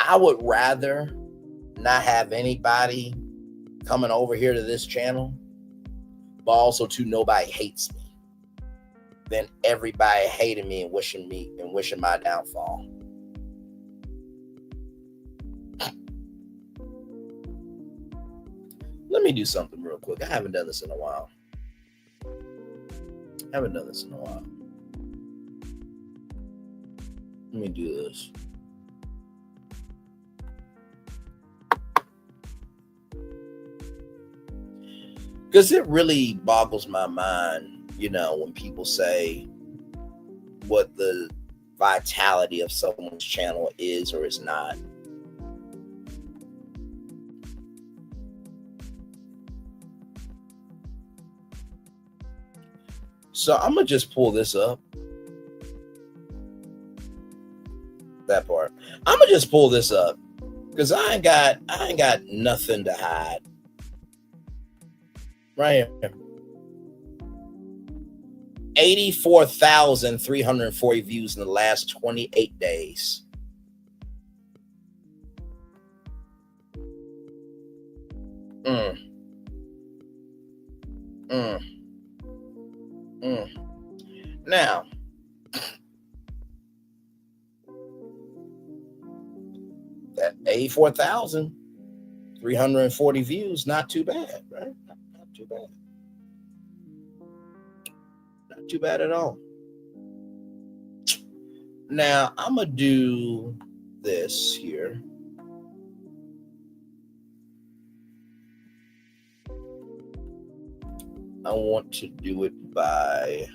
I would rather not have anybody coming over here to this channel, but also too, nobody hates me, than everybody hating me and wishing my downfall. Let me do something real quick. I haven't done this in a while. Let me do this. Because it really boggles my mind, when people say what the vitality of someone's channel is or is not. So I'm going to just pull this up. That part. I'm going to just pull this up because I ain't got nothing to hide. Right here. 84,340 views in the last 28 days. Now, that 84,340 views, not too bad, right? Not too bad. Not too bad at all. Now, I'm going to do this here. I want to do it by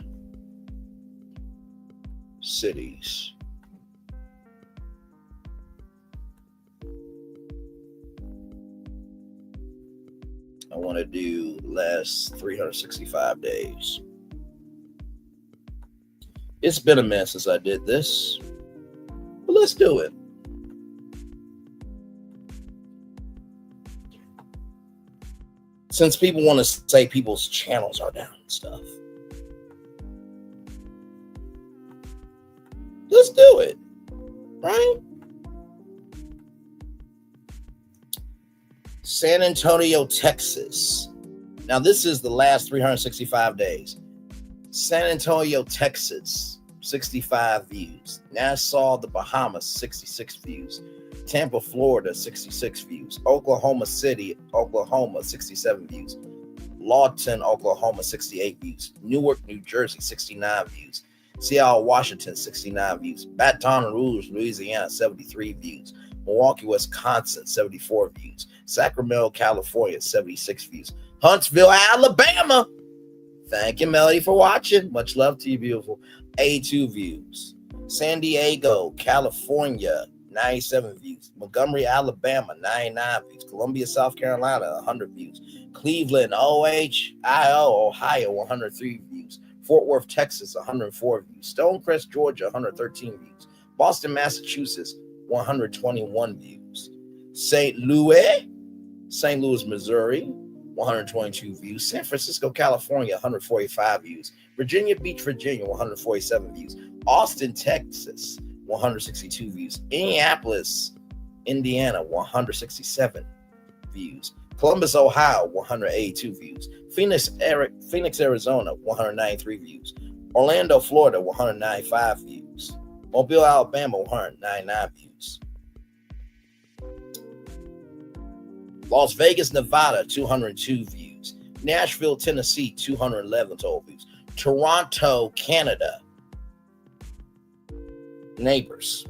cities. I want to do last 365 days. It's been a minute since I did this, but let's do it. Since people want to say people's channels are down and stuff, let's do it, right? San Antonio, Texas. Now, this is the last 365 days. San Antonio, Texas, 65 views. Nassau, the Bahamas, 66 views. Tampa, Florida, 66 views. Oklahoma City, Oklahoma, 67 views. Lawton, Oklahoma, 68 views. Newark, New Jersey, 69 views. Seattle, Washington, 69 views. Baton Rouge, Louisiana, 73 views. Milwaukee, Wisconsin, 74 views. Sacramento, California, 76 views. Huntsville, Alabama. Thank you, Melody, for watching. Much love to you, beautiful. 82 views. San Diego, California, 97 views. Montgomery, Alabama, 99 views. Columbia, South Carolina, 100 views. Cleveland, Ohio, 103 views. Fort Worth, Texas, 104 views. Stonecrest, Georgia, 113 views. Boston, Massachusetts, 121 views. St. Louis, Missouri, 122 views. San Francisco, California, 145 views. Virginia Beach, Virginia, 147 views. Austin, Texas, 162 views. Indianapolis, Indiana, 167 views. Columbus, Ohio, 182 views. Phoenix, Arizona, 193 views. Orlando, Florida, 195 views. Mobile, Alabama, 199 views. Las Vegas, Nevada, 202 views. Nashville, Tennessee, 211 total views. Toronto, Canada, neighbors,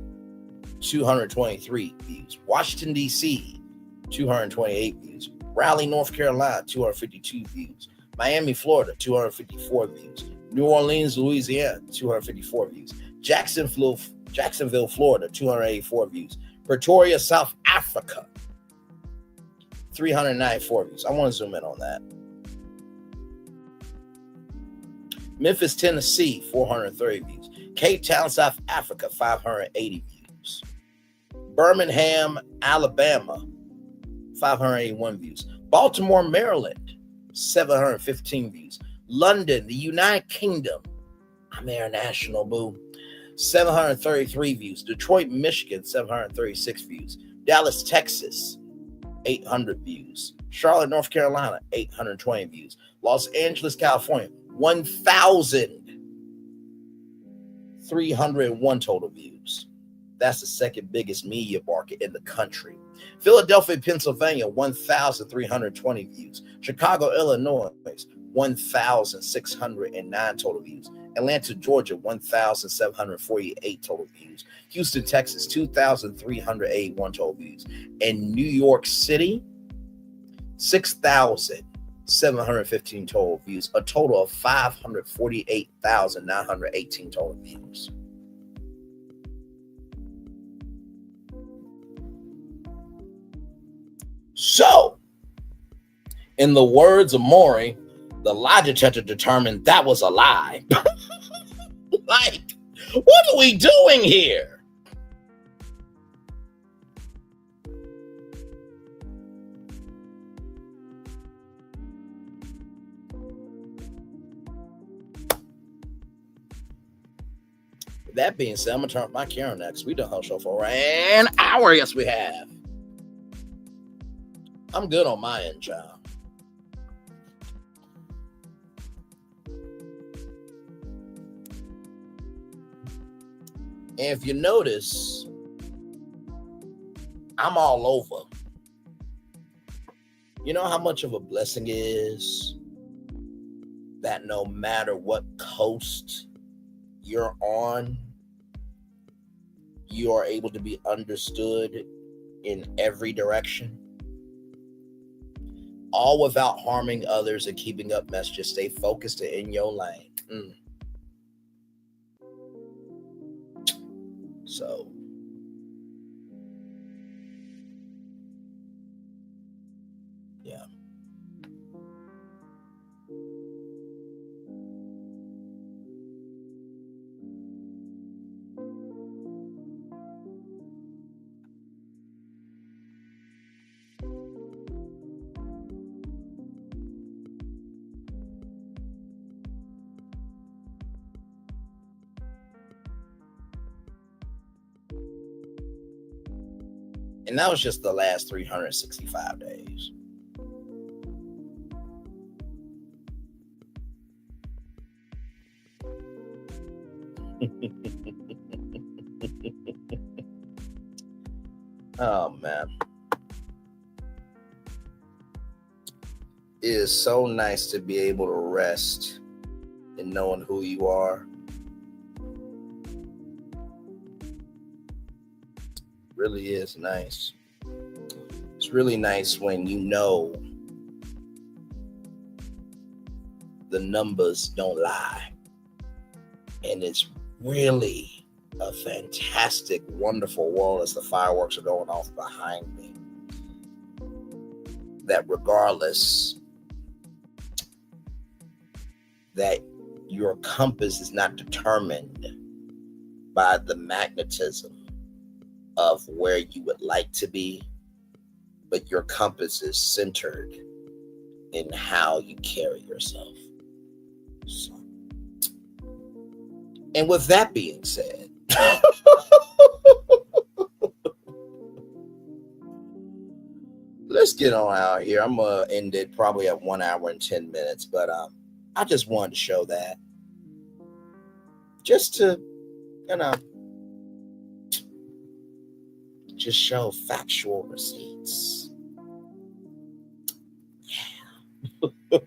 223 views. Washington, D.C., 228 views. Raleigh, North Carolina, 252 views. Miami, Florida, 254 views. New Orleans, Louisiana, 254 views. Jacksonville, Florida, 284 views. Pretoria, South Africa, 394 views. I want to zoom in on that. Memphis, Tennessee, 430 views. Cape Town, South Africa, 580 views. Birmingham, Alabama, 581 views. Baltimore, Maryland, 715 views. London, the United Kingdom, I'm international, boo, 733 views. Detroit, Michigan, 736 views. Dallas, Texas, 800 views. Charlotte, North Carolina, 820 views. Los Angeles, California, 1,301 total views. That's the second biggest media market in the country. Philadelphia, Pennsylvania, 1,320 views. Chicago, Illinois, 1,609 total views. Atlanta, Georgia, 1,748 total views. Houston, Texas, 2,381 total views. And New York City, 6,715 total views. A total of 548,918 total views. So, in the words of Maury, the lie detector determined that was a lie. Like, what are we doing here? that being said, I'm gonna turn up my camera next. We done whole show for an hour. Yes, we have. I'm good on my end, child. And if you notice, I'm all over. You know how much of a blessing it is that no matter what coast you're on, you are able to be understood in every direction, all without harming others and keeping up messages. Stay focused and in your lane. So, yeah. And that was just the last 365 days. Oh, man. It is so nice to be able to rest in knowing who you are. Really is nice. It's really nice when you know the numbers don't lie. And it's really a fantastic, wonderful world as the fireworks are going off behind me. That regardless, that your compass is not determined by the magnetism of where you would like to be, but your compass is centered in how you carry yourself. So, and with that being said, let's get on out here. I'm gonna end it probably at 1 hour and 10 minutes, but I just wanted to show that, just to, just show factual receipts. Yeah.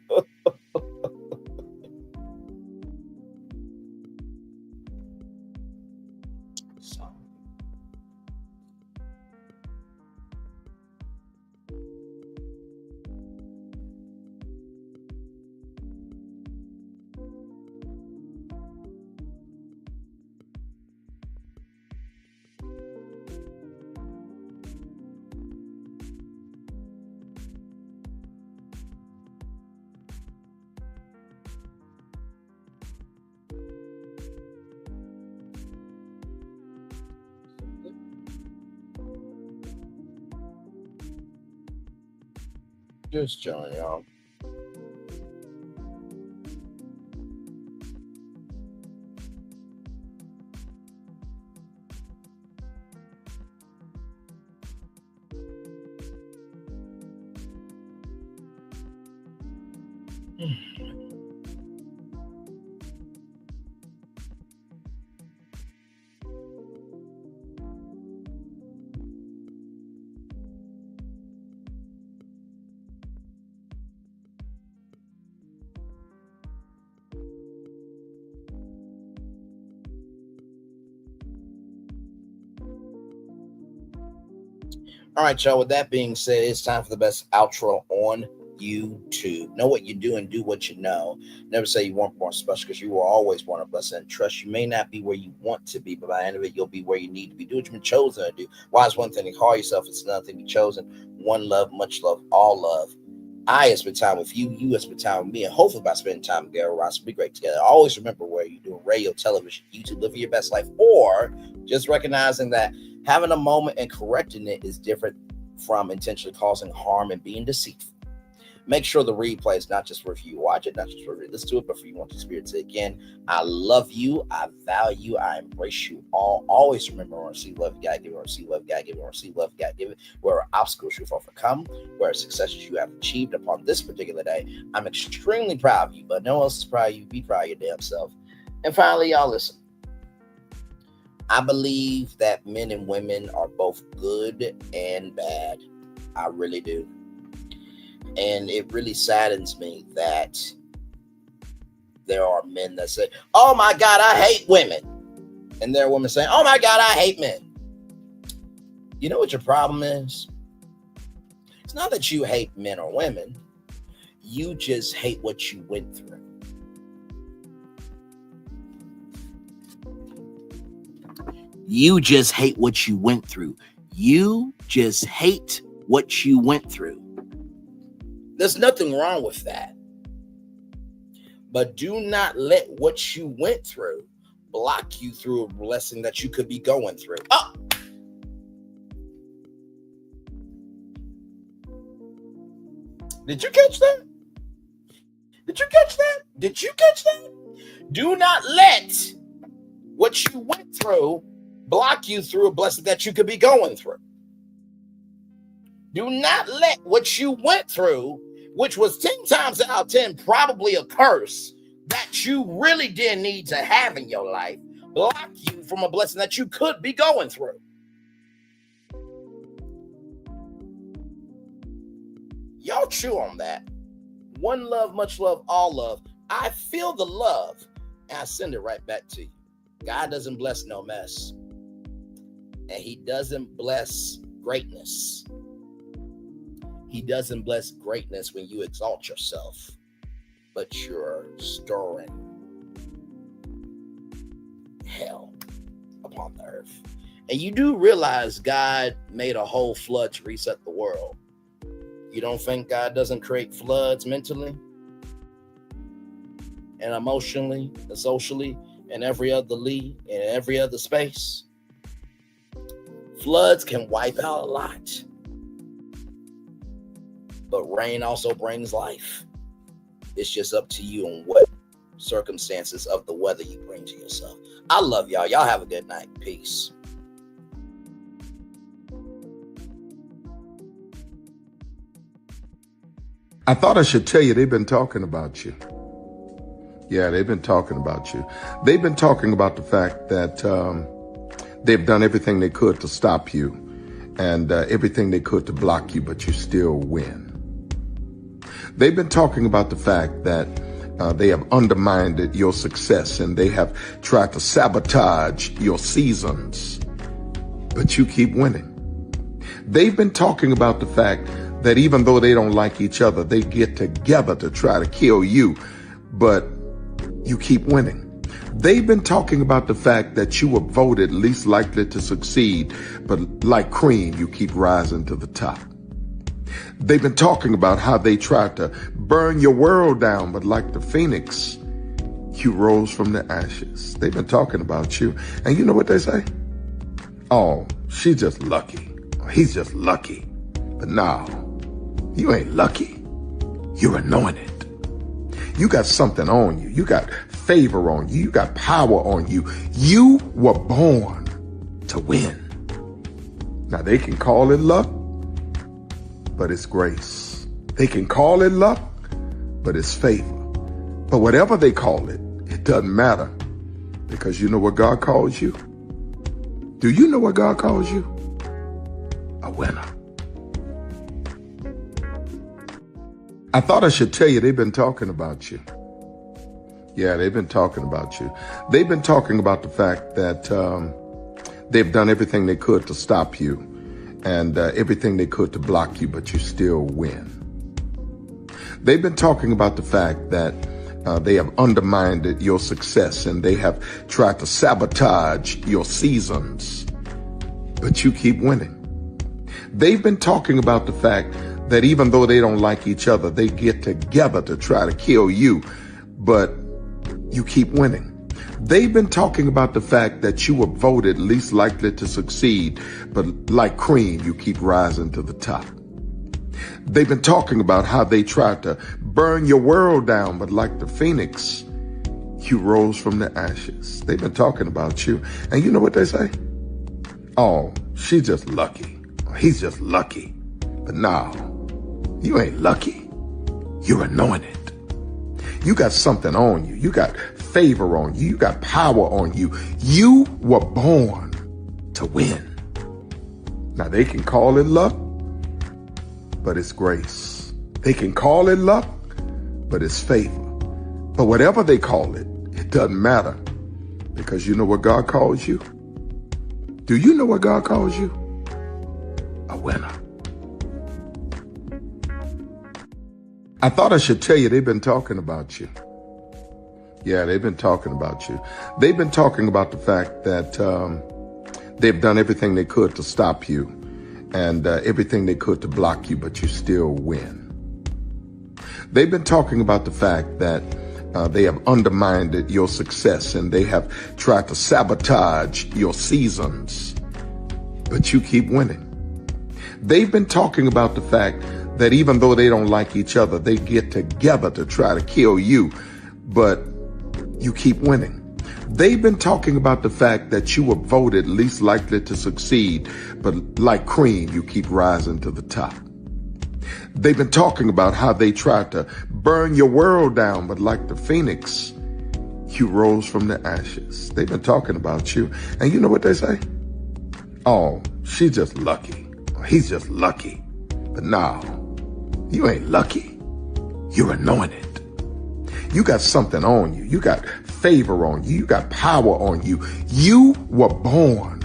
Just join y'all. All right, y'all. With that being said, it's time for the best outro on YouTube. Know what you do and do what you know. Never say you weren't born special, because you were always born a blessing. And trust, you may not be where you want to be, but by the end of it, you'll be where you need to be. Do what you've been chosen to do. Why is one thing to call yourself? It's another thing to be chosen. One love, much love, all love. I have spent time with you. You have spent time with me. And hopefully by spending time together, we'll be great together. Always remember where you're doing radio, television, YouTube, living your best life, or just recognizing that having a moment and correcting it is different from intentionally causing harm and being deceitful. Make sure the replay is not just for you watch it, not just for you listen to it, but for you want the spirit to again. I love you. I value. I embrace you all. Always remember, or receive love, you gotta give it, or receive love, you gotta give it, or receive love, you gotta give it. Where obstacles you've overcome, where successes you have achieved upon this particular day. I'm extremely proud of you, but no one else is proud of you. Be proud of your damn self. And finally, y'all listen. I believe that men and women are both good and bad. I really do. And it really saddens me that there are men that say, oh my God, I hate women. And there are women saying, oh my God, I hate men. You know what your problem is? It's not that you hate men or women. You just hate what you went through. You just hate what you went through. You just hate what you went through. There's nothing wrong with that. But do not let what you went through block you through a blessing that you could be going through. Oh! Did you catch that? Did you catch that? Did you catch that? Do not let what you went through block you through a blessing that you could be going through. Do not let what you went through, which was 10 times out of 10 probably a curse that you really didn't need to have in your life, block you from a blessing that you could be going through. Y'all chew on that. One love, much love, all love. I feel the love and I send it right back to you. God doesn't bless no mess. And he doesn't bless greatness. He doesn't bless greatness when you exalt yourself, but you're stirring hell upon the earth. And you do realize God made a whole flood to reset the world. You don't think God doesn't create floods mentally and emotionally and socially and every other space? Floods can wipe out a lot. But rain also brings life. It's just up to you on what circumstances of the weather you bring to yourself. I love y'all. Y'all have a good night. Peace. I thought I should tell you they've been talking about you. Yeah, they've been talking about you. They've been talking about the fact that they've done everything they could to stop you and everything they could to block you, but you still win. They've been talking about the fact that they have undermined your success and they have tried to sabotage your seasons, but you keep winning. They've been talking about the fact that even though they don't like each other, they get together to try to kill you, but you keep winning. They've been talking about the fact that you were voted least likely to succeed, but like cream, you keep rising to the top. They've been talking about how they tried to burn your world down, but like the phoenix, you rose from the ashes. They've been talking about you. And you know what they say? Oh, she's just lucky. He's just lucky. But no, you ain't lucky. You're anointed. You got something on you. You got favor on you. You got power on you. You were born to win. Now they can call it luck, but it's grace. They can call it luck, but it's favor. But whatever they call it, it doesn't matter, because you know what God calls you? Do you know what God calls you? A winner. I thought I should tell you they've been talking about you. Yeah, they've been talking about you. They've been talking about the fact that they've done everything they could to stop you and everything they could to block you, but you still win. They've been talking about the fact that they have undermined your success and they have tried to sabotage your seasons, but you keep winning. They've been talking about the fact that even though they don't like each other, they get together to try to kill you, but you keep winning. They've been talking about the fact that you were voted least likely to succeed, but like cream, you keep rising to the top. They've been talking about how they tried to burn your world down, but like the phoenix, you rose from the ashes. They've been talking about you. And you know what they say? Oh, she's just lucky. He's just lucky. But no, you ain't lucky. You're anointed. You got something on you. You got favor on you. You got power on you. You were born to win. Now they can call it luck, but it's grace. They can call it luck, but it's favor. But whatever they call it, it doesn't matter, because you know what God calls you? Do you know what God calls you? A winner. I thought I should tell you, they've been talking about you. Yeah, they've been talking about you. They've been talking about the fact that they've done everything they could to stop you and everything they could to block you, but you still win. They've been talking about the fact that they have undermined your success and they have tried to sabotage your seasons, but you keep winning. They've been talking about the fact that even though they don't like each other, they get together to try to kill you, but you keep winning. They've been talking about the fact that you were voted least likely to succeed, but like cream, you keep rising to the top. They've been talking about how they tried to burn your world down, but like the phoenix, you rose from the ashes. They've been talking about you. And you know what they say? Oh, she's just lucky. He's just lucky. But no, you ain't lucky. You're anointed. You got something on you. You got favor on you. You got power on you. You were born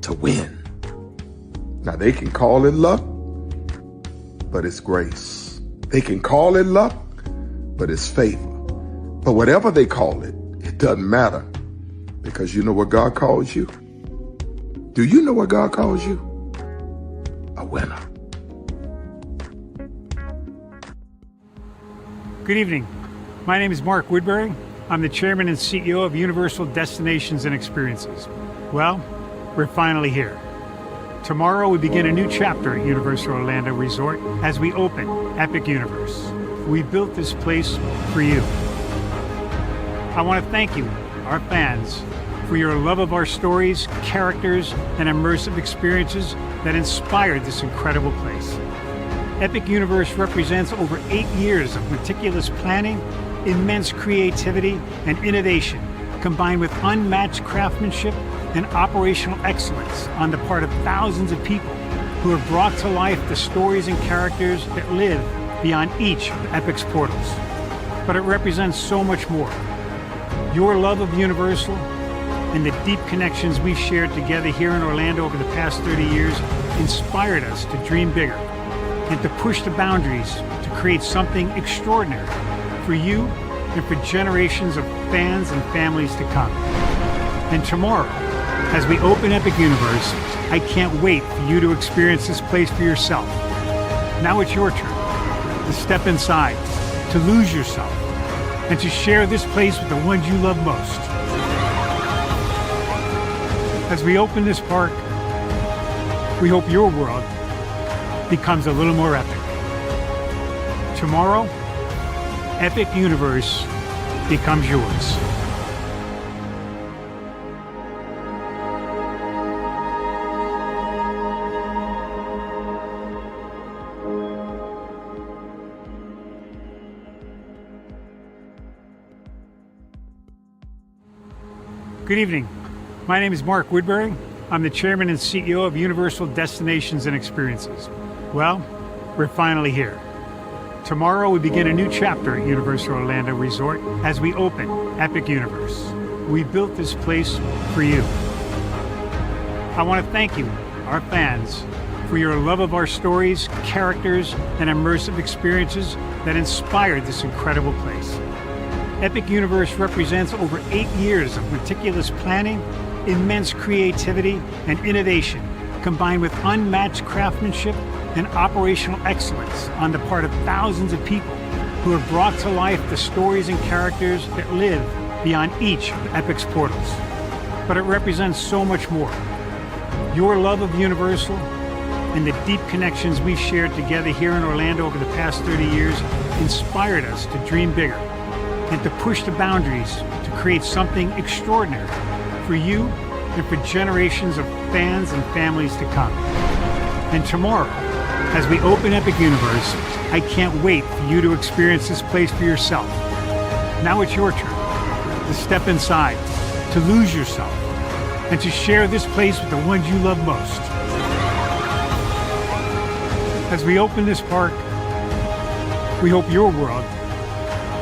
to win. Now they can call it luck, but it's grace. They can call it luck, but it's favor. But whatever they call it, it doesn't matter, because you know what God calls you? Do you know what God calls you? A winner. Good evening. My name is Mark Woodbury. I'm the chairman and CEO of Universal Destinations and Experiences. Well, we're finally here. Tomorrow we begin a new chapter at Universal Orlando Resort as we open Epic Universe. We built this place for you. I want to thank you, our fans, for your love of our stories, characters, and immersive experiences that inspired this incredible place. Epic Universe represents over 8 years of meticulous planning, immense creativity, and innovation, combined with unmatched craftsmanship and operational excellence on the part of thousands of people who have brought to life the stories and characters that live beyond each of Epic's portals. But it represents so much more. Your love of Universal and the deep connections we've shared together here in Orlando over the past 30 years inspired us to dream bigger and to push the boundaries to create something extraordinary for you and for generations of fans and families to come. And tomorrow, as we open Epic Universe, I can't wait for you to experience this place for yourself. Now it's your turn to step inside, to lose yourself, and to share this place with the ones you love most. As we open this park, we hope your world becomes a little more epic. Tomorrow, Epic Universe becomes yours. Good evening. My name is Mark Woodbury. I'm the chairman and CEO of Universal Destinations and Experiences. Well, we're finally here. Tomorrow we begin a new chapter at Universal Orlando Resort as we open Epic Universe. We built this place for you. I want to thank you, our fans, for your love of our stories, characters, and immersive experiences that inspired this incredible place. Epic Universe represents over 8 years of meticulous planning, immense creativity, and innovation, combined with unmatched craftsmanship and operational excellence on the part of thousands of people who have brought to life the stories and characters that live beyond each of Epic's portals. But it represents so much more. Your love of Universal and the deep connections we've shared together here in Orlando over the past 30 years inspired us to dream bigger and to push the boundaries to create something extraordinary for you and for generations of fans and families to come. And tomorrow, as we open Epic Universe, I can't wait for you to experience this place for yourself. Now it's your turn to step inside, to lose yourself, and to share this place with the ones you love most. As we open this park, we hope your world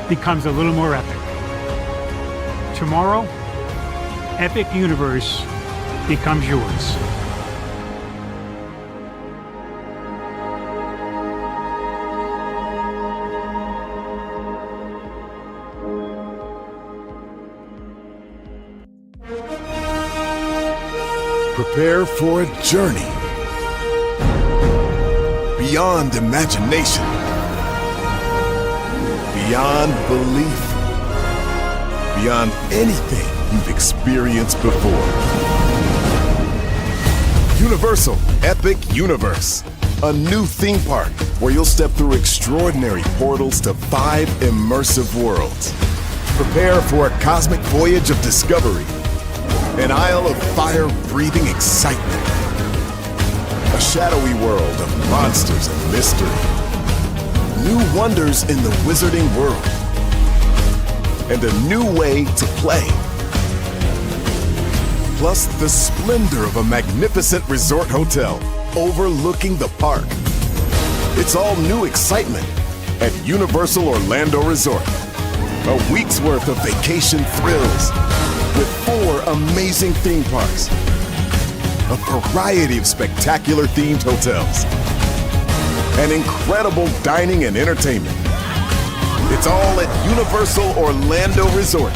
becomes a little more epic. Tomorrow, Epic Universe becomes yours. Prepare for a journey beyond imagination, beyond belief, beyond anything you've experienced before. Universal Epic Universe, a new theme park where you'll step through extraordinary portals to 5 immersive worlds. Prepare for a cosmic voyage of discovery, an isle of fire-breathing excitement, a shadowy world of monsters and mystery, new wonders in the wizarding world, and a new way to play. Plus the splendor of a magnificent resort hotel overlooking the park. It's all new excitement at Universal Orlando Resort. A week's worth of vacation thrills with 4 amazing theme parks, a variety of spectacular themed hotels, and incredible dining and entertainment. It's all at Universal Orlando Resort,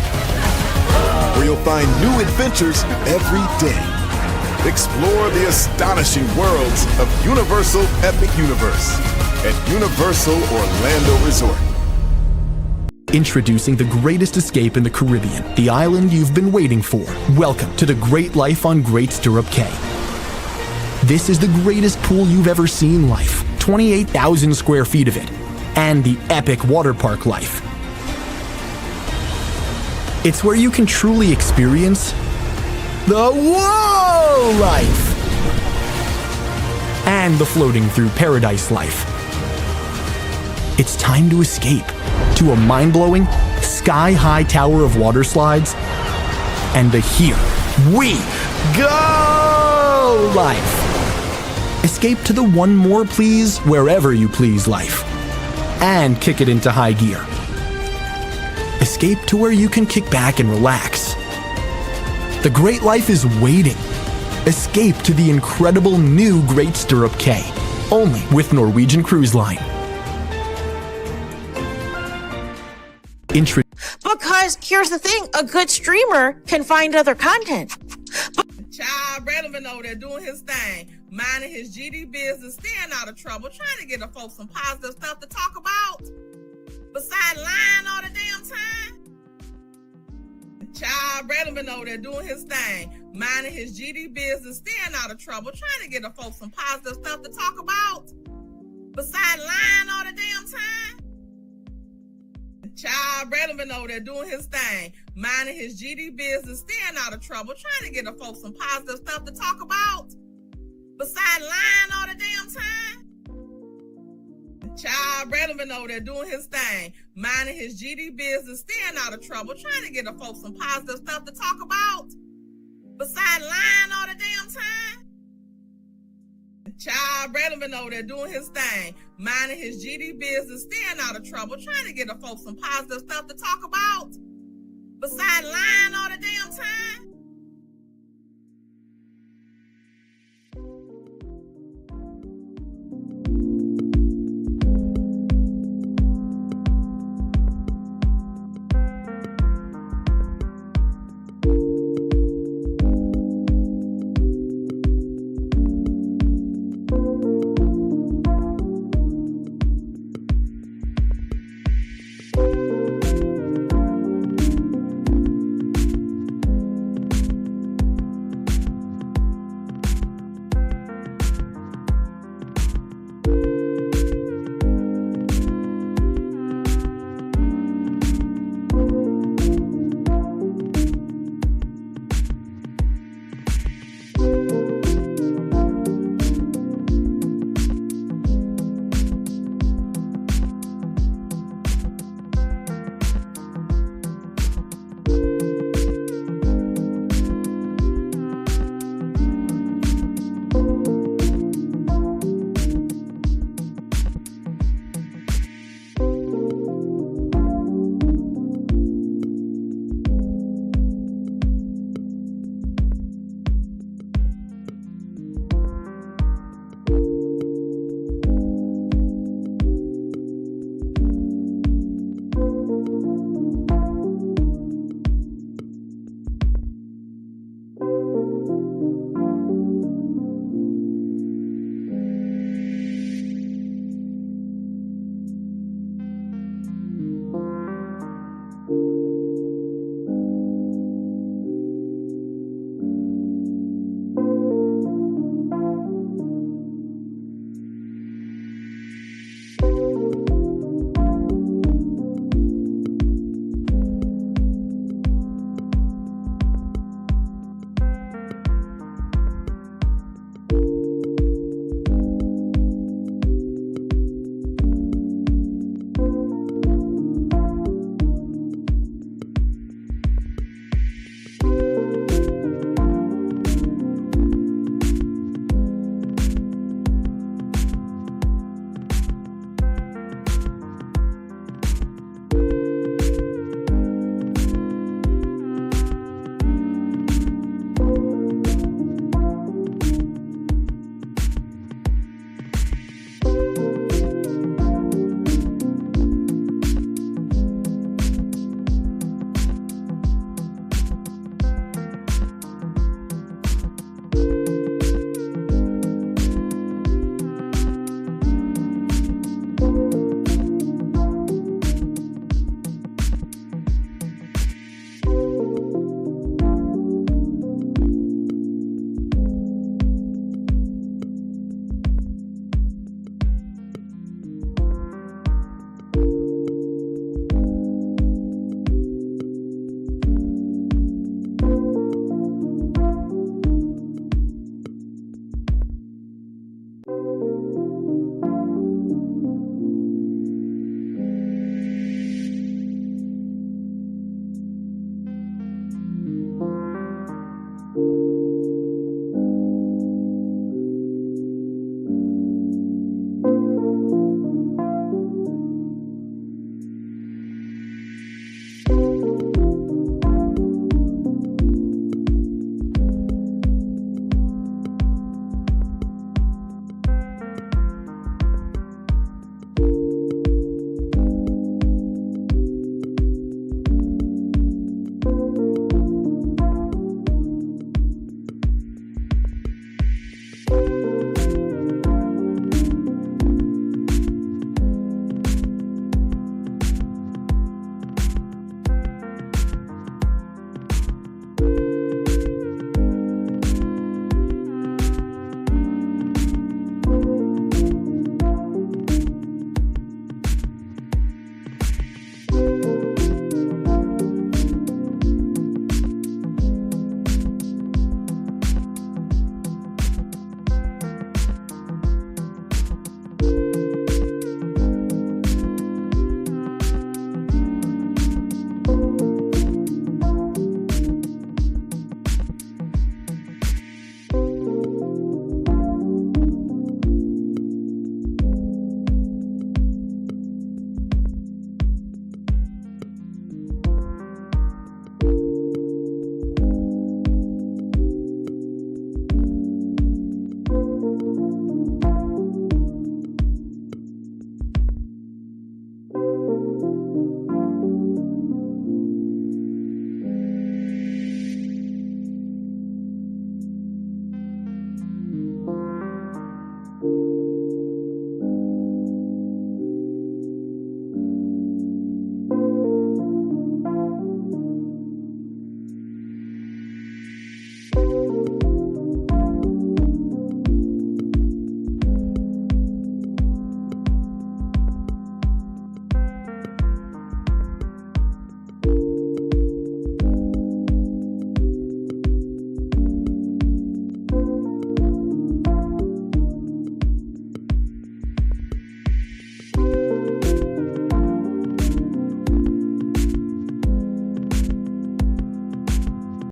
where you'll find new adventures every day. Explore the astonishing worlds of Universal Epic Universe at Universal Orlando Resort. Introducing the greatest escape in the Caribbean, the island you've been waiting for. Welcome to the Great Life on Great Stirrup Cay. This is the greatest pool you've ever seen life, 28,000 square feet of it, and the epic water park life. It's where you can truly experience the whoa life and the floating through paradise life. It's time to escape to a mind-blowing, sky-high tower of water slides and the Here We Go life. Escape to the One More Please Wherever You Please life and kick it into high gear. Escape to where you can kick back and relax. The great life is waiting. Escape to the incredible new Great Stirrup Cay, only with Norwegian Cruise Line. Because here's the thing, a good streamer can find other content. Child relevant over there doing his thing, minding his GD business, staying out of trouble, trying to get the folks some positive stuff to talk about. Besides lying all the damn time. Child relevant over there doing his thing, minding his GD business, staying out of trouble, trying to get the folks some positive stuff to talk about. Besides lying all the damn time. Child relevant over there doing his thing, minding his GD business, staying out of trouble, trying to get the folks some positive stuff to talk about. Besides lying all the damn time. Child relevant over there doing his thing, minding his GD business, staying out of trouble, trying to get the folks some positive stuff to talk about. Besides lying all the damn time. Child relevant over there doing his thing, minding his GD business, staying out of trouble, trying to get the folks some positive stuff to talk about. Besides lying all the damn time.